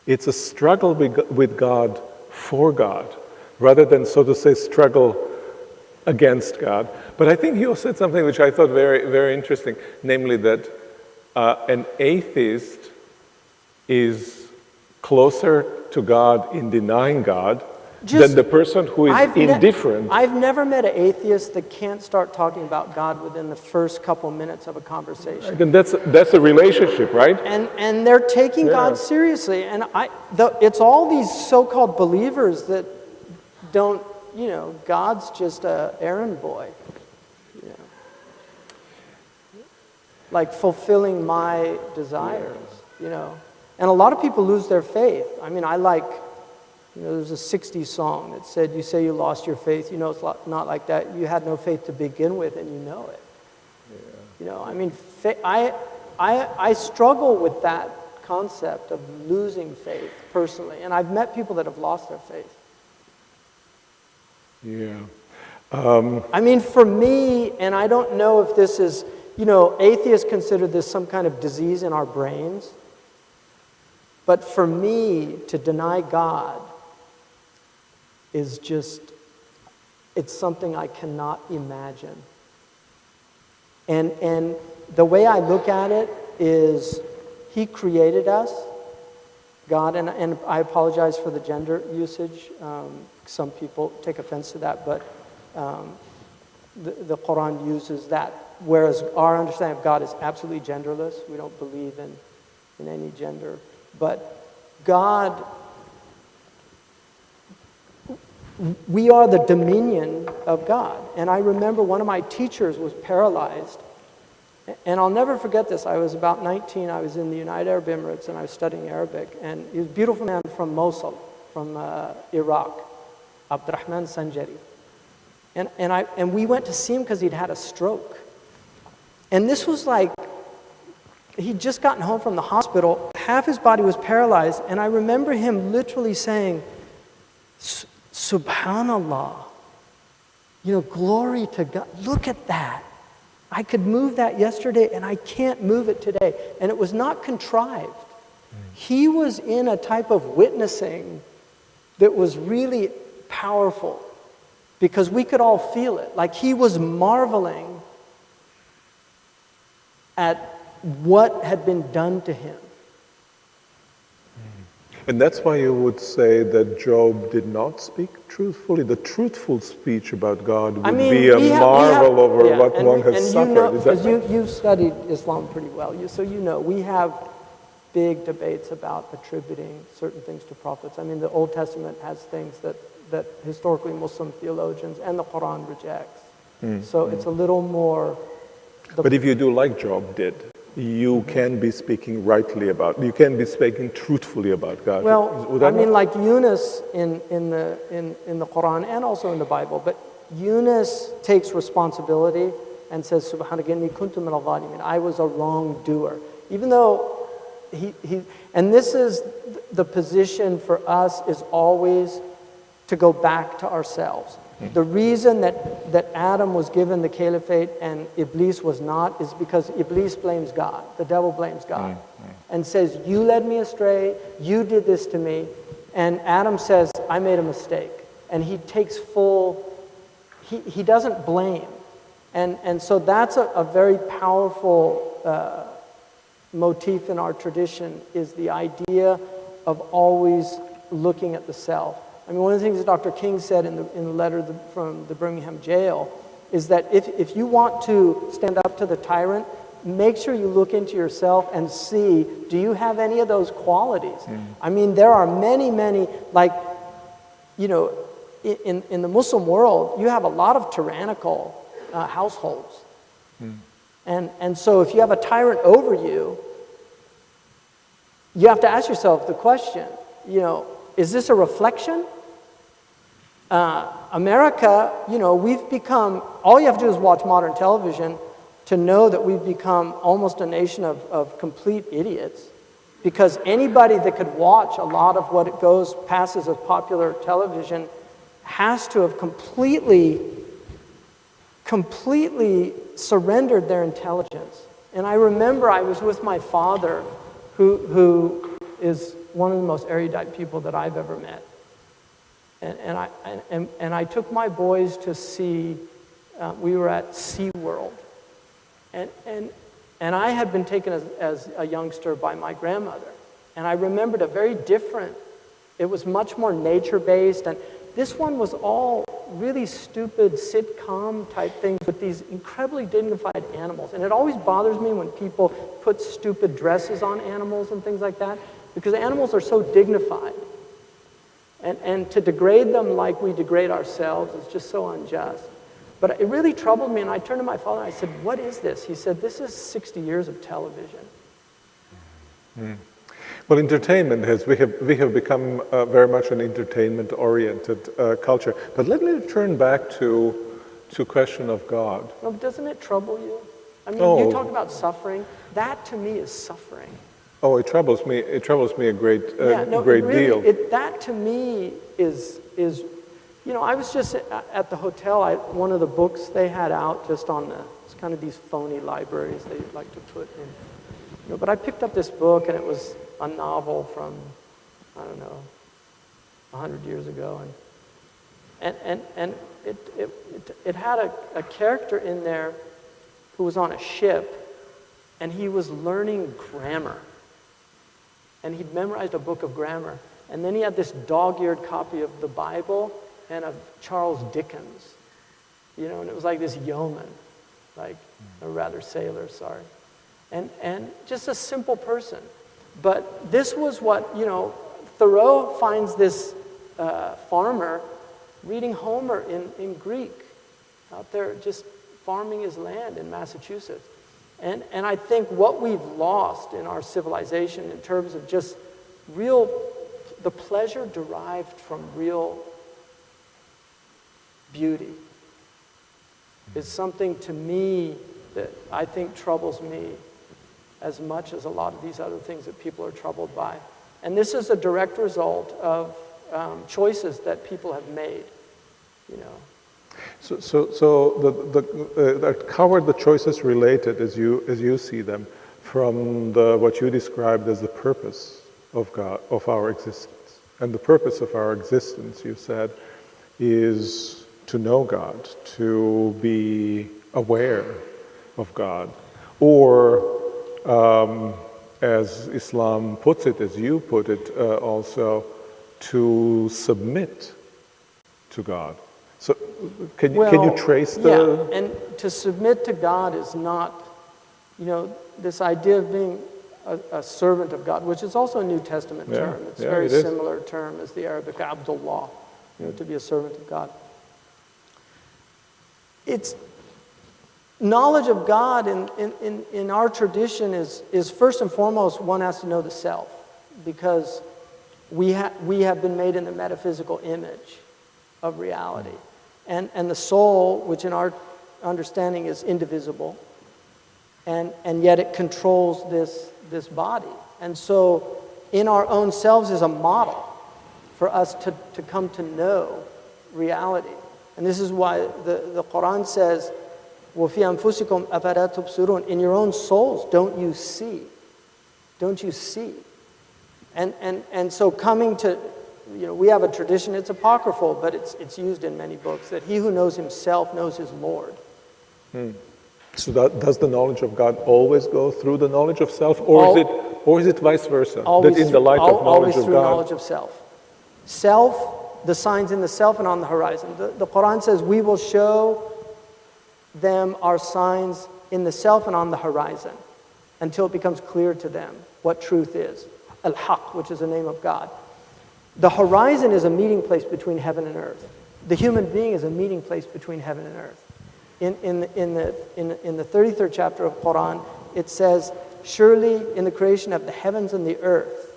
It's a struggle with God for God, rather than, so to say, struggle against God. But I think you said something which I thought very, very interesting, namely that an atheist is closer to God in denying God than the person who is indifferent. I've never met an atheist that can't start talking about God within the first couple minutes of a conversation. And that's a relationship, right? And they're taking God seriously. And it's all these so-called believers that don't, you know, God's just an errand boy. You know, like fulfilling my desires, you know. And a lot of people lose their faith. I mean, you know, there's a 60s song that said, you say you lost your faith, you know it's not like that. You had no faith to begin with, and you know it. Yeah. You know, I mean, I struggle with that concept of losing faith, personally. And I've met people that have lost their faith. Yeah. I mean, for me, and I don't know if this is, you know, atheists consider this some kind of disease in our brains. But for me, to deny God is just, it's something I cannot imagine. And the way I look at it is, He created us, God, and I apologize for the gender usage. Some people take offense to that, but the Quran uses that, whereas our understanding of God is absolutely genderless. We don't believe in any gender. But God, we are the dominion of God. And I remember one of my teachers was paralyzed. And I'll never forget this. I was about 19. I was in the United Arab Emirates, and I was studying Arabic. And he was a beautiful man from Mosul, from Iraq, Abdurrahman Sanjari. And we went to see him because he'd had a stroke. And this was like, he'd just gotten home from the hospital, half his body was paralyzed, and I remember him literally saying, Subhanallah, glory to God. Look at that. I could move that yesterday, and I can't move it today. And it was not contrived. He was in a type of witnessing that was really powerful because we could all feel it. Like he was marveling at what had been done to him. And that's why you would say that Job did not speak truthfully. The truthful speech about God would be a marvel over what one has suffered. Is that right? You've studied Islam pretty well, so we have big debates about attributing certain things to prophets. I mean, the Old Testament has things that historically Muslim theologians and the Quran rejects. So it's a little more... But if you do like Job did, you can be speaking rightly about, you can be speaking truthfully about God. Well, I mean, like Yunus in the Quran and also in the Bible, but Yunus takes responsibility and says, Subhanaka inni kuntu min al-zalimin. I was a wrongdoer. Even though and this is the position for us, is always to go back to ourselves. The reason that Adam was given the caliphate and Iblis was not is because Iblis blames God. The devil blames God and says, you led me astray, you did this to me. And Adam says, I made a mistake. And he takes he doesn't blame. And so that's a very powerful motif in our tradition, is the idea of always looking at the self. I mean, one of the things that Dr. King said in the letter from the Birmingham jail is that if you want to stand up to the tyrant, make sure you look into yourself and see, do you have any of those qualities? I mean, there are many, like, in the Muslim world, you have a lot of tyrannical households. And so if you have a tyrant over you, you have to ask yourself the question, is this a reflection? America, we've become, all you have to do is watch modern television to know that we've become almost a nation of complete idiots, because anybody that could watch a lot of what passes as popular television has to have completely surrendered their intelligence. And I remember I was with my father, who is one of the most erudite people that I've ever met. And I took my boys to see, we were at SeaWorld. And I had been taken as a youngster by my grandmother. And I remembered it was much more nature-based. And this one was all really stupid sitcom type things with these incredibly dignified animals. And it always bothers me when people put stupid dresses on animals and things like that, because animals are so dignified. And to degrade them like we degrade ourselves is just so unjust. But it really troubled me, and I turned to my father and I said, what is this? He said, this is 60 years of television. Well, entertainment we have become very much an entertainment-oriented culture. But let me turn back to question of God. Well, doesn't it trouble you? I mean, you talk about suffering. That to me is suffering. Oh, it troubles me. It troubles me a great deal. That to me is. I was just at the hotel. One of the books they had out just on it's kind of these phony libraries they like to put in. But I picked up this book, and it was a novel from, I don't know, 100 years ago, and it had a character in there who was on a ship, and he was learning grammar. And he'd memorized a book of grammar. And then he had this dog-eared copy of the Bible and of Charles Dickens. And it was like this yeoman, or rather sailor, sorry. And just a simple person. But this was what, Thoreau finds this farmer reading Homer in Greek, out there just farming his land in Massachusetts. And I think what we've lost in our civilization in terms of just the pleasure derived from real beauty is something to me that I think troubles me as much as a lot of these other things that people are troubled by. And this is a direct result of choices that people have made, you know. So that covered the choices related, as you see them, from what you described as the purpose of God, of our existence. And the purpose of our existence, you said, is to know God, to be aware of God, or as Islam puts it, as you put it also, to submit to God. So can you trace the... Yeah, and to submit to God is not, you know, this idea of being a servant of God, which is also a New Testament term. It's a very similar term as the Arabic Abdullah, you know, to be a servant of God. It's knowledge of God in our tradition is first and foremost, one has to know the self, because we have been made in the metaphysical image of reality. And the soul, which in our understanding is indivisible, and yet it controls this body. And so in our own selves is a model for us to come to know reality. And this is why the Quran says, وَفِي أَنفُسِكُمْ أَفَلَا تُبْصِرُونَ. In your own souls, don't you see? Don't you see? And so coming to, you know, we have a tradition, it's apocryphal, but it's used in many books, that he who knows himself knows his Lord. So does the knowledge of God always go through the knowledge of self, or is it vice versa? That in the light of knowledge of God, knowledge of self. Self, the signs in the self and on the horizon. The Quran says we will show them our signs in the self and on the horizon until it becomes clear to them what truth is. Al-Haq, which is the name of God. The horizon is a meeting place between heaven and earth. The human being is a meeting place between heaven and earth. In the 33rd chapter of Quran, it says, surely in the creation of the heavens and the earth,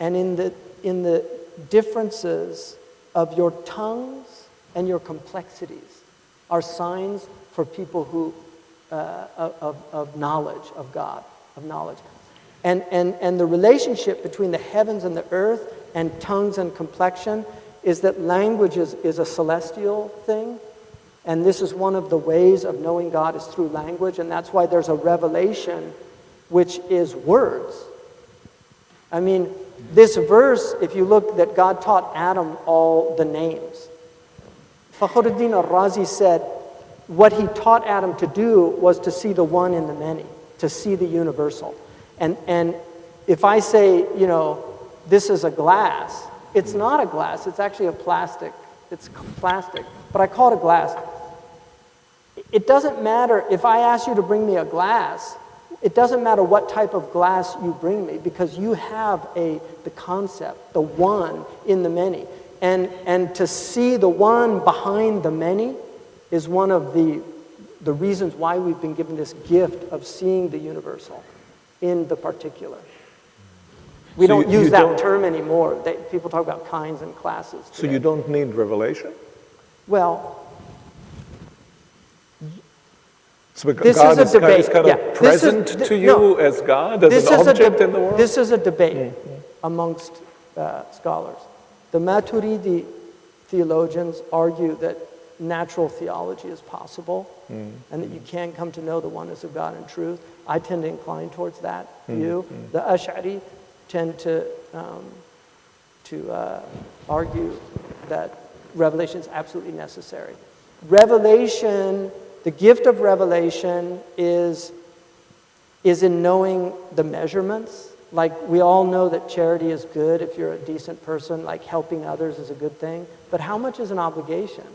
and in the differences of your tongues and your complexities, are signs for people who of knowledge of God, of knowledge. And the relationship between the heavens and the earth and tongues and complexion is that language is a celestial thing. And this is one of the ways of knowing God is through language. And that's why there's a revelation which is words. I mean, this verse, if you look, that God taught Adam all the names. Fakhruddin al-Razi said, what he taught Adam to do was to see the one in the many, to see the universal. And if I say, you know, this is a glass, it's not a glass, it's actually a plastic. It's plastic, but I call it a glass. It doesn't matter if I ask you to bring me a glass, it doesn't matter what type of glass you bring me, because you have the concept, the one in the many. And to see the one behind the many is one of the reasons why we've been given this gift of seeing the universal in the particular. We don't use that term anymore. People talk about kinds and classes today. So you don't need revelation? Well, so this God is a debate. Is kind of present to you as God, as an object in the world? This is a debate amongst scholars. The Maturidi theologians argue that natural theology is possible and that you can come to know the oneness of God in truth. I tend to incline towards that view. The Ash'ari tend to argue that revelation is absolutely necessary. Revelation, the gift of revelation is in knowing the measurements. Like, we all know that charity is good if you're a decent person, like helping others is a good thing. But how much is an obligation?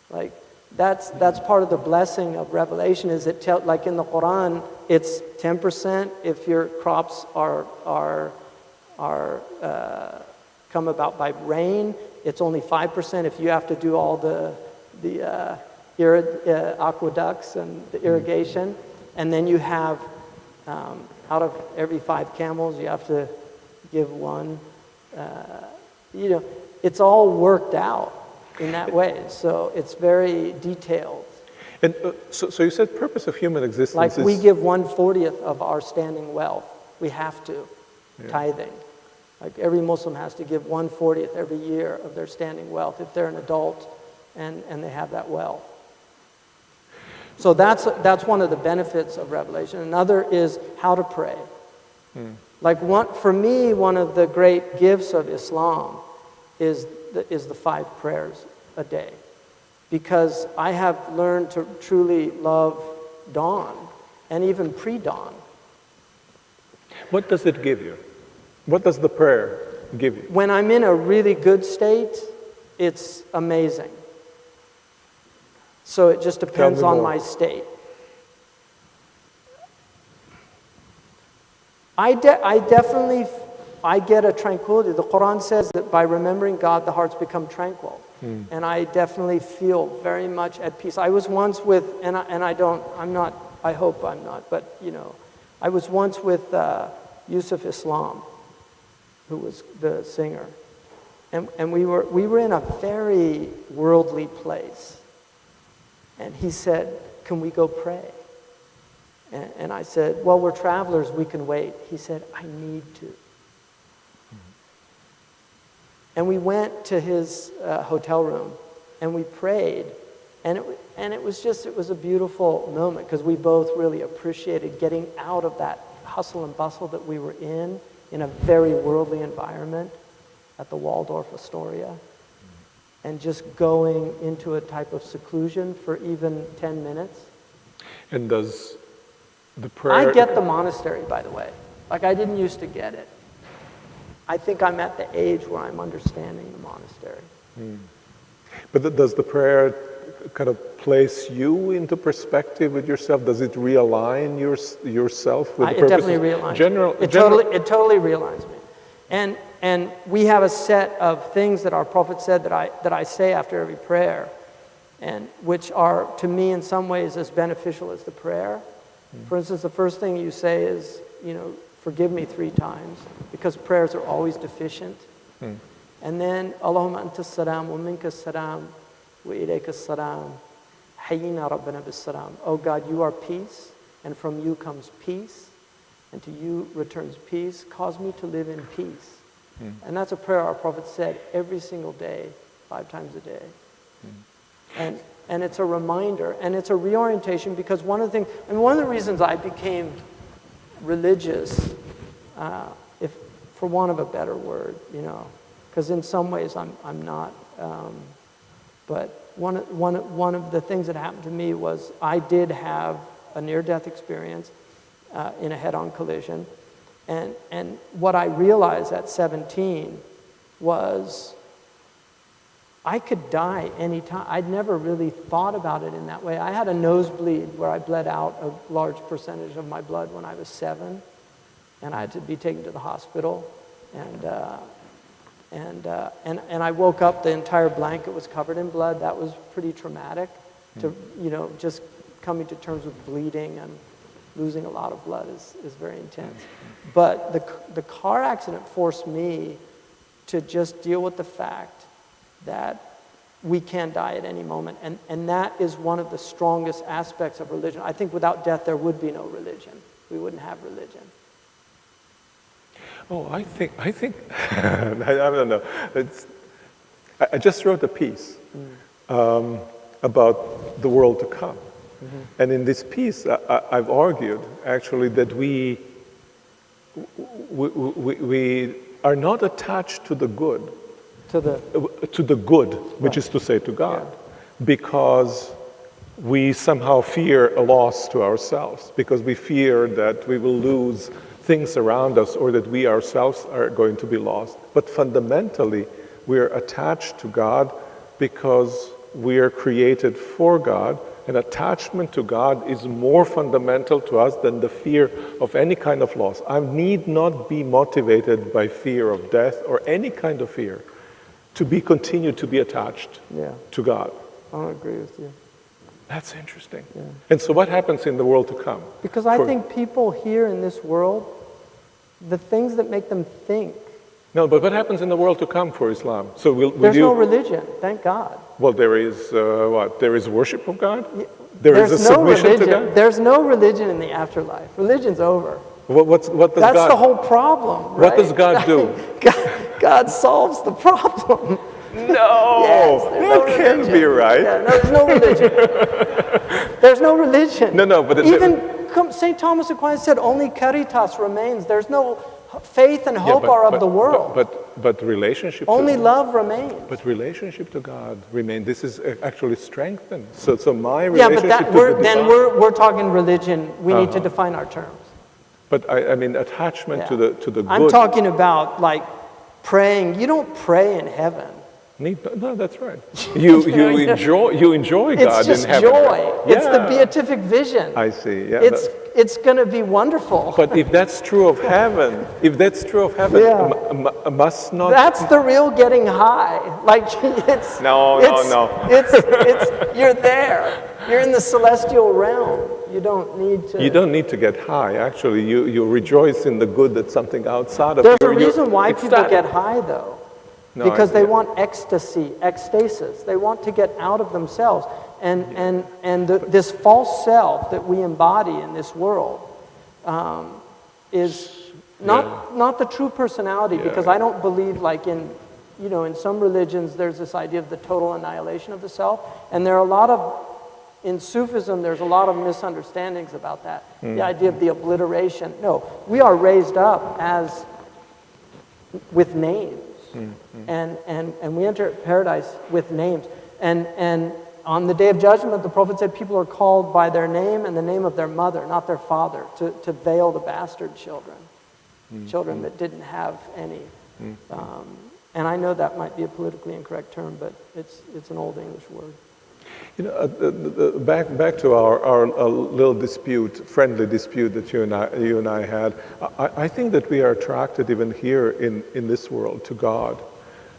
Like, that's part of the blessing of revelation, is it like in the Quran, it's 10% if your crops are come about by rain. It's only 5% if you have to do all the aqueducts and the irrigation. And then you have, out of every 5 camels, you have to give one. You know, it's all worked out in that way. So it's very detailed. And so you said purpose of human existence Like is... we give 1/40th of our standing wealth. We have to, tithing. Like every Muslim has to give 1/40th every year of their standing wealth if they're an adult and they have that wealth. So that's one of the benefits of Revelation. Another is how to pray. Like for me, one of the great gifts of Islam is the 5 prayers a day. Because I have learned to truly love dawn and even pre-dawn. What does it give you? What does the prayer give you? When I'm in a really good state, it's amazing. So it just depends on my state. I definitely get a tranquility. The Quran says that by remembering God, the hearts become tranquil. And I definitely feel very much at peace. I was once with, I hope I'm not, but I was once with Yusuf Islam, who was the singer. And we were in a very worldly place. And he said, "Can we go pray?" And I said, "Well, we're travelers, we can wait." He said, "I need to." And we went to his hotel room and we prayed. And it was a beautiful moment because we both really appreciated getting out of that hustle and bustle that we were in a very worldly environment at the Waldorf Astoria, and just going into a type of seclusion for even 10 minutes. And does the prayer... I get the monastery, by the way. Like, I didn't used to get it. I think I'm at the age where I'm understanding the monastery. But does the prayer kind of place you into perspective with yourself? Does it realign yourself with the purpose? It definitely realigns me. It totally realigns me. And we have a set of things that our Prophet said that I say after every prayer, and which are, to me, in some ways as beneficial as the prayer. For instance, the first thing you say is, forgive me 3 times, because prayers are always deficient. And then, Allahumma anta salam wa minka salam wa ilayka salam hayyina rabbana bis salam. Oh God, you are peace, and from you comes peace, and to you returns peace. Cause me to live in peace. And that's a prayer our Prophet said every single day, 5 times a day. And it's a reminder, and it's a reorientation, because one of the reasons I became religious, if for want of a better word, because in some ways I'm not, but one of the things that happened to me was I did have a near-death experience in a head-on collision, and what I realized at 17 was I could die anytime. I'd never really thought about it in that way. I had a nosebleed where I bled out a large percentage of my blood when I was 7, and I had to be taken to the hospital. And I woke up, the entire blanket was covered in blood. That was pretty traumatic, to just coming to terms with bleeding and losing a lot of blood is very intense. But the car accident forced me to just deal with the fact that we can die at any moment. And that is one of the strongest aspects of religion. I think without death, there would be no religion. We wouldn't have religion. Oh, I think I don't know. I just wrote a piece about the world to come. And in this piece, I've argued, actually, that we are not attached to the good. To the good, which is to say to God, because we somehow fear a loss to ourselves, because we fear that we will lose things around us, or that we ourselves are going to be lost. But fundamentally, we are attached to God because we are created for God, and attachment to God is more fundamental to us than the fear of any kind of loss. I need not be motivated by fear of death or any kind of fear to continue to be attached to God. I agree with you. That's interesting. Yeah. And so what happens in the world to come? Because I think people here in this world, the things that make them think. No, but what happens in the world to come for Islam? So there's no religion, thank God. Well, there is what? There is worship of God? There is There's a submission no religion. to God? There's no religion in the afterlife. Religion's over. What does That's God... the whole problem, right? What does God do? God solves the problem. No! Yes, there's no That can't religion. be right. Yeah, no, there's no religion. There's no religion. No, but... St. Thomas Aquinas said only caritas remains. There's no faith and hope are of the world. But relationship... Only love remains. But relationship to God remains. This is actually strengthened. So my Yeah, relationship but to the divine... then we're talking religion. We need to define our terms. But I mean, attachment Yeah. to the good... I'm talking about like praying. You don't pray in heaven. No, that's right. You enjoy God It's just in heaven. joy. It's the Yeah. beatific vision. I see. Yeah. It's going to be wonderful. But if that's true of heaven, Yeah. must not... That's the real getting high. Like it's No. It's you're there. You're in the celestial realm. You don't need to. You don't need to get high. Actually, you rejoice in the good that's something outside of There's you. a reason why people ecstatic. get high, though. No, Because they yeah. want ecstasy, ecstasis. They want to get out of themselves. And this false self that we embody in this world is not the true personality, because I don't believe like in some religions there's this idea of the total annihilation of the self. And there are in Sufism, there's a lot of misunderstandings about that. The idea of the obliteration. No, we are raised up as with names. And we enter paradise with names. And on the day of judgment, the Prophet said people are called by their name and the name of their mother, not their father, to veil the bastard children, children that didn't have any. And I know that might be a politically incorrect term, but it's an old English word. Back to our little dispute, friendly dispute that you and I had. I think that we are attracted even here in this world to God,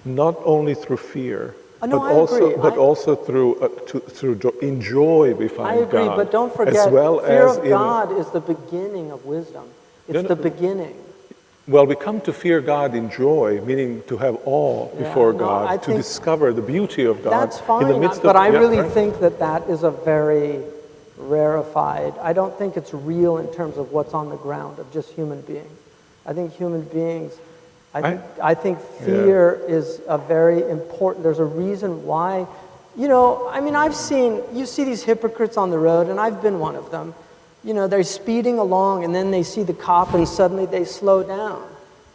not only through fear, but also through joy we find God. I agree, but don't forget, as well fear as of God is the beginning of wisdom. It's the beginning. Well, we come to fear God in joy, meaning to have awe before God, to discover the beauty of God. That's fine, in the midst but of, I really think that is a very rarefied. I don't think it's real in terms of what's on the ground of just human beings. I think human beings, I think fear is a very important, there's a reason why, you see these hypocrites on the road, and I've been one of them. They're speeding along, and then they see the cop, and suddenly they slow down.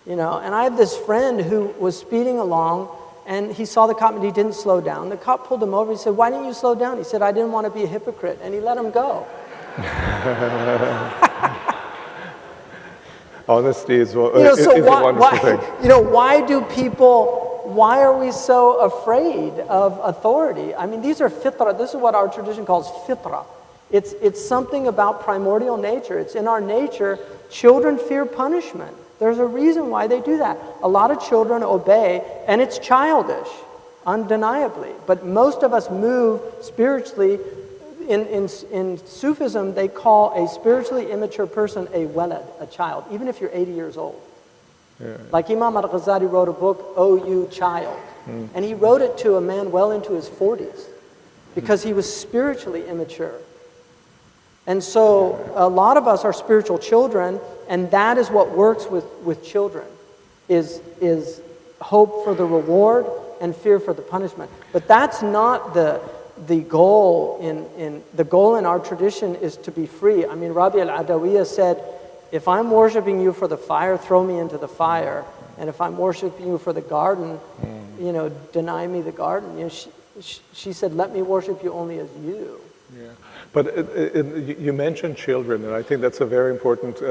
And I have this friend who was speeding along, and he saw the cop, and he didn't slow down. The cop pulled him over. He said, "Why didn't you slow down?" He said, "I didn't want to be a hypocrite," and he let him go. Honesty is a wonderful thing. Why are we so afraid of authority? I mean, these are fitra. This is what our tradition calls fitra. It's something about primordial nature. It's in our nature. Children fear punishment. There's a reason why they do that. A lot of children obey, and it's childish, undeniably. But most of us move spiritually. In Sufism, they call a spiritually immature person a walad, a child, even if you're 80 years old. Yeah. Like Imam al-Ghazali wrote a book, "O You Child," and he wrote it to a man well into his 40s because he was spiritually immature. And so a lot of us are spiritual children, and that is what works with children, is hope for the reward and fear for the punishment. But that's not the goal the goal in our tradition is to be free. I mean, Rabi al-Adawiyya said, if I'm worshiping you for the fire, throw me into the fire. And if I'm worshiping you for the garden, deny me the garden. She said, let me worship you only as you. Yeah. But you mentioned children, and I think that's a very important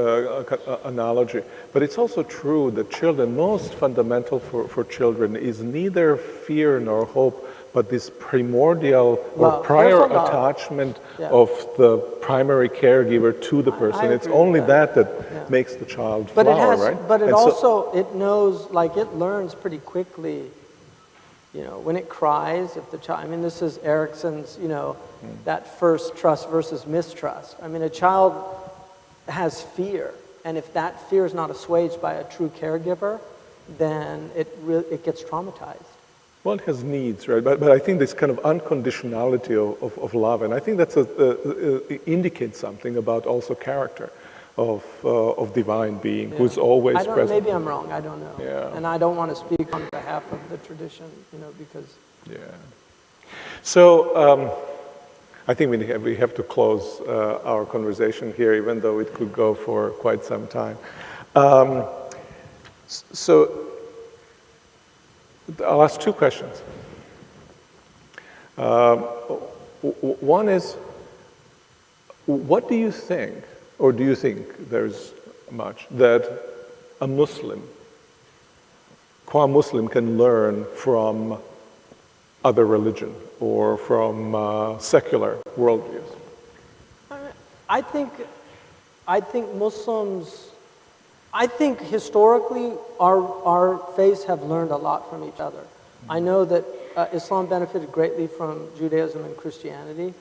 analogy. But it's also true that children, most fundamental for children is neither fear nor hope, but this primordial or prior attachment of the primary caregiver to the person. It's only that makes the child flower, right? But it knows, like it learns pretty quickly, when it cries, if the child, I mean, this is Erickson's, that first trust versus mistrust. I mean, a child has fear, and if that fear is not assuaged by a true caregiver, then it gets traumatized. Well, it has needs, right? But I think this kind of unconditionality of love, and I think that's indicates something about also character of divine being, who's always I don't, present. maybe I'm wrong, I don't know. Yeah. And I don't want to speak on behalf of the tradition, because... Yeah. So I think we have to close our conversation here, even though it could go for quite some time. So I'll ask two questions. One is, what do you think, or do you think there's much, that a Muslim, qua Muslim, can learn from other religion or from secular worldviews? I think Muslims, I think historically our faiths have learned a lot from each other. I know that Islam benefited greatly from Judaism and Christianity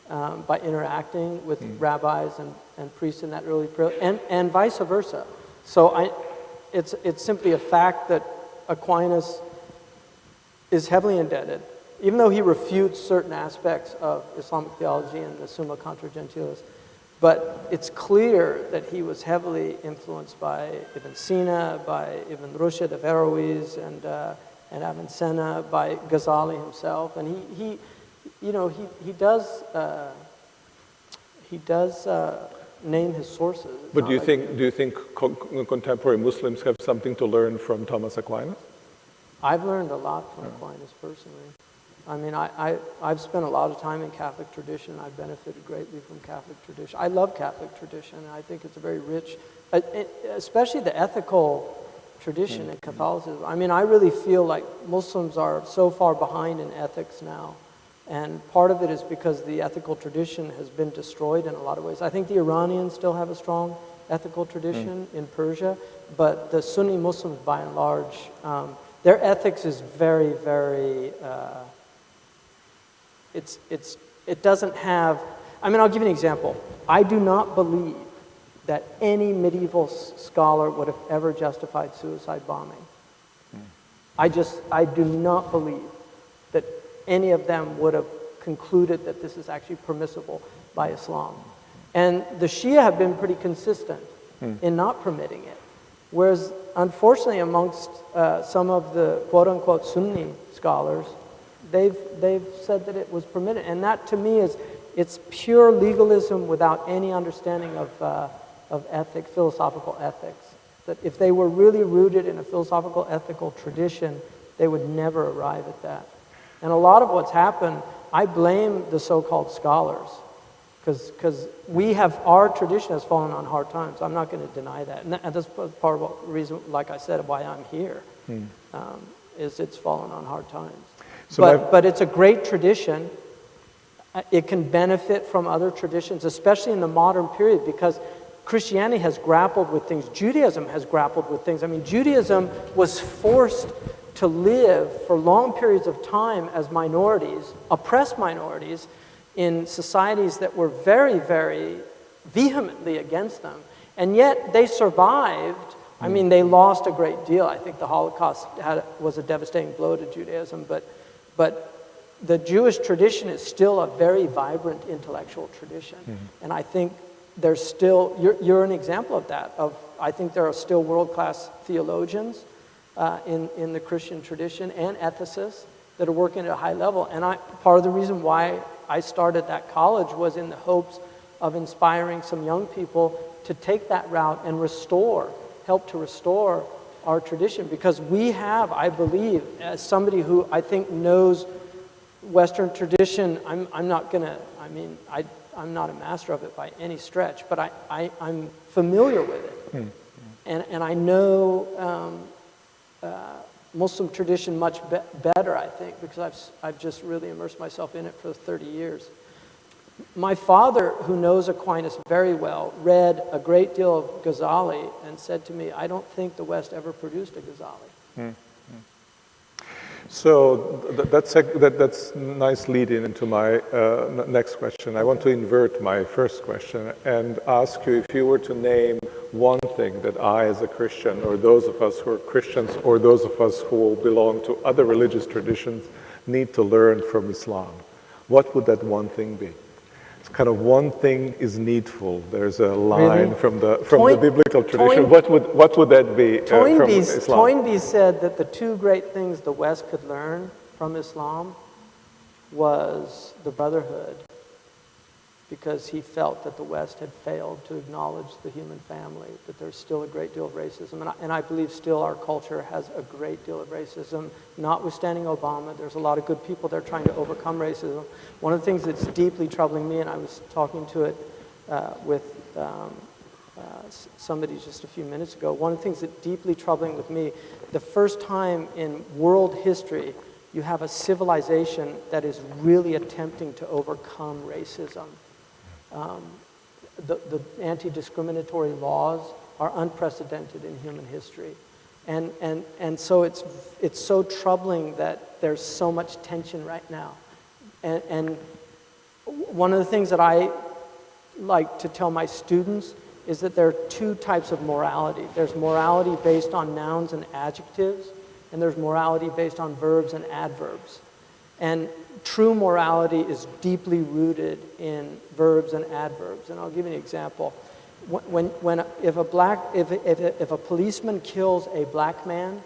by interacting with rabbis and priests in that early period, and vice versa. So it's simply a fact that Aquinas is heavily indebted, even though he refutes certain aspects of Islamic theology and the Summa Contra Gentiles. But it's clear that he was heavily influenced by Ibn Sina, by Ibn Rushd of Averroes, and Avicenna, by Ghazali himself, and he does name his sources. It's But do not you think contemporary Muslims have something to learn from Thomas Aquinas? I've learned a lot from Aquinas personally. I mean, I've spent a lot of time in Catholic tradition. I've benefited greatly from Catholic tradition. I love Catholic tradition. I think it's a very rich, especially the ethical tradition in Catholicism. I mean, I really feel like Muslims are so far behind in ethics now. And part of it is because the ethical tradition has been destroyed in a lot of ways. I think the Iranians still have a strong ethical tradition in Persia, but the Sunni Muslims, by and large, their ethics is very, very... it doesn't have... I mean, I'll give you an example. I do not believe that any medieval scholar would have ever justified suicide bombing. I do not believe that any of them would have concluded that this is actually permissible by Islam. And the Shia have been pretty consistent in not permitting it. Whereas, unfortunately, amongst some of the quote-unquote Sunni scholars, they've said that it was permitted. And that, to me, it's pure legalism without any understanding of ethics, philosophical ethics. That if they were really rooted in a philosophical, ethical tradition, they would never arrive at that. And a lot of what's happened, I blame the so-called scholars, because our tradition has fallen on hard times. I'm not going to deny that. And that's part of the reason, like I said, why I'm here, is it's fallen on hard times. But it's a great tradition. It can benefit from other traditions, especially in the modern period, because Christianity has grappled with things. Judaism has grappled with things. I mean, Judaism was forced to live for long periods of time as minorities, oppressed minorities, in societies that were very, very vehemently against them. And yet they survived. I mean, they lost a great deal. I think the Holocaust was a devastating blow to Judaism, but the Jewish tradition is still a very vibrant intellectual tradition. And I think there's still, you're an example of that. I think there are still world-class theologians in the Christian tradition and ethicists that are working at a high level. And part of the reason why I started that college was in the hopes of inspiring some young people to take that route and help to restore our tradition. Because we have, I believe, as somebody who I think knows Western tradition, I'm not a master of it by any stretch, but I'm familiar with it. And I know Muslim tradition much better, I think, because I've just really immersed myself in it for 30 years. My father, who knows Aquinas very well, read a great deal of Ghazali and said to me, I don't think the West ever produced a Ghazali. So that's a nice lead-in into my next question. I want to invert my first question and ask you, if you were to name one thing that I, as a Christian, or those of us who are Christians, or those of us who belong to other religious traditions, need to learn from Islam, what would that one thing be? It's kind of one thing is needful. There's a line Really? from the biblical tradition. What would that be from Islam? Toynbee said that the two great things the West could learn from Islam was the brotherhood, because he felt that the West had failed to acknowledge the human family, that there's still a great deal of racism. And I believe still our culture has a great deal of racism. Notwithstanding Obama, there's a lot of good people there trying to overcome racism. One of the things that's deeply troubling me, and I was talking to it with somebody just a few minutes ago, one of the things that's deeply troubling with me, the first time in world history you have a civilization that is really attempting to overcome racism. The anti-discriminatory laws are unprecedented in human history. And so it's so troubling that there's so much tension right now. And one of the things that I like to tell my students is that there are two types of morality. There's morality based on nouns and adjectives, and there's morality based on verbs and adverbs. And true morality is deeply rooted in verbs and adverbs. And I'll give you an example. If a policeman kills a black man,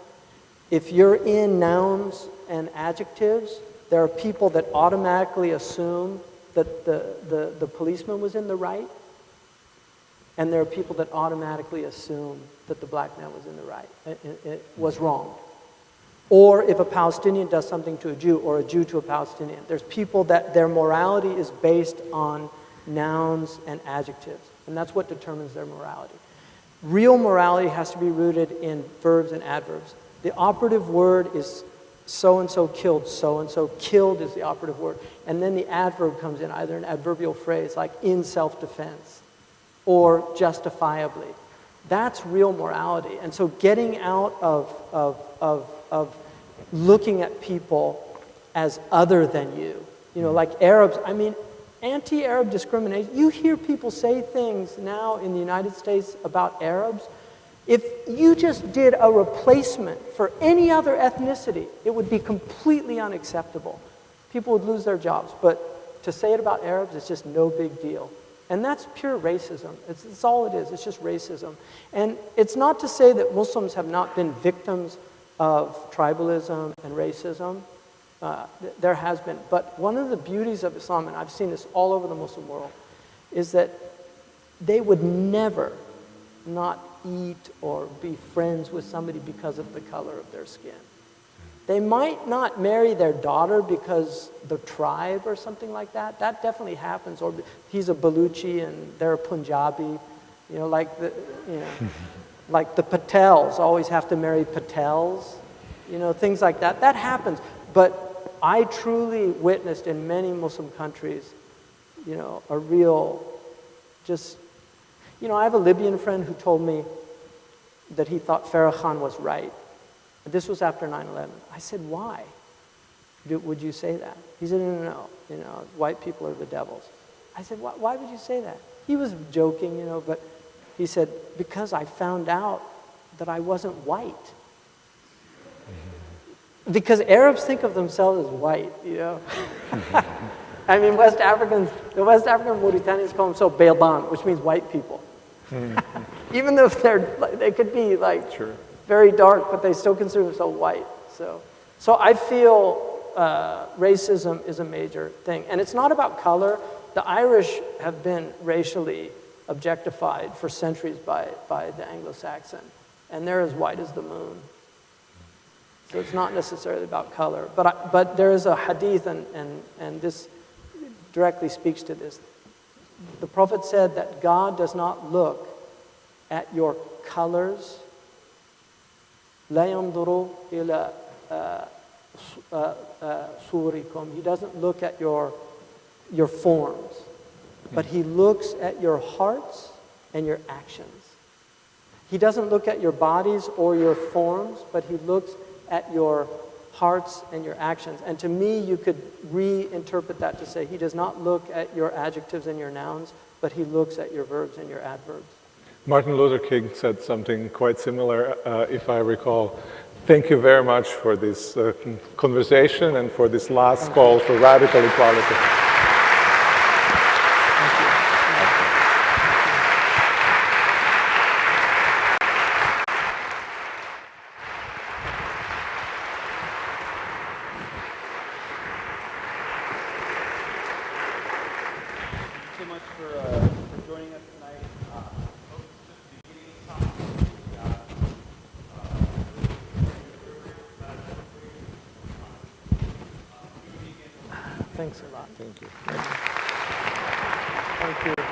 if you're in nouns and adjectives, there are people that automatically assume that the policeman was in the right, and there are people that automatically assume that the black man was in the right, it was wrong. Or if a Palestinian does something to a Jew, or a Jew to a Palestinian, there's people that their morality is based on nouns and adjectives, and that's what determines their morality. Real morality has to be rooted in verbs and adverbs. The operative word is so-and-so killed, so-and-so killed is the operative word, and then the adverb comes in, either an adverbial phrase like in self-defense or justifiably. That's real morality. And so getting out of looking at people as other than you. You know, like Arabs, I mean, anti-Arab discrimination, you hear people say things now in the United States about Arabs. If you just did a replacement for any other ethnicity, it would be completely unacceptable. People would lose their jobs. But to say it about Arabs is just no big deal. And that's pure racism. It's all it is. It's just racism. And it's not to say that Muslims have not been victims of tribalism and racism. There has been. But one of the beauties of Islam, and I've seen this all over the Muslim world, is that they would never not eat or be friends with somebody because of the color of their skin. They might not marry their daughter because the tribe or something like that. That definitely happens. Or he's a Baluchi and they're a Punjabi. You know, like the Patels always have to marry Patels. You know, things like that. That happens. But I truly witnessed in many Muslim countries, you know, a real just, you know, I have a Libyan friend who told me that he thought Farah Khan was right. This was after 9/11. I said, why would you say that? He said, no, you know, white people are the devils. I said, why would you say that? He was joking, you know, but he said, because I found out that I wasn't white. Because Arabs think of themselves as white, you know. I mean, the West African Mauritanians call themselves Baydan, which means white people. Even though they could be like, sure, very dark, but they still consider themselves white. So I feel racism is a major thing. And it's not about color. The Irish have been racially objectified for centuries by the Anglo-Saxon. And they're as white as the moon. So it's not necessarily about color. But there is a hadith, and this directly speaks to this. The Prophet said that God does not look at your colors. لا ينظر إلى صوركم. He doesn't look at your forms, but he looks at your hearts and your actions. He doesn't look at your bodies or your forms, but he looks at your hearts and your actions. And to me, you could reinterpret that to say he does not look at your adjectives and your nouns, but he looks at your verbs and your adverbs. Martin Luther King said something quite similar, if I recall. Thank you very much for this conversation and for this last call for radical equality. So much for joining us tonight. Thanks a lot. Thank you. Thank you.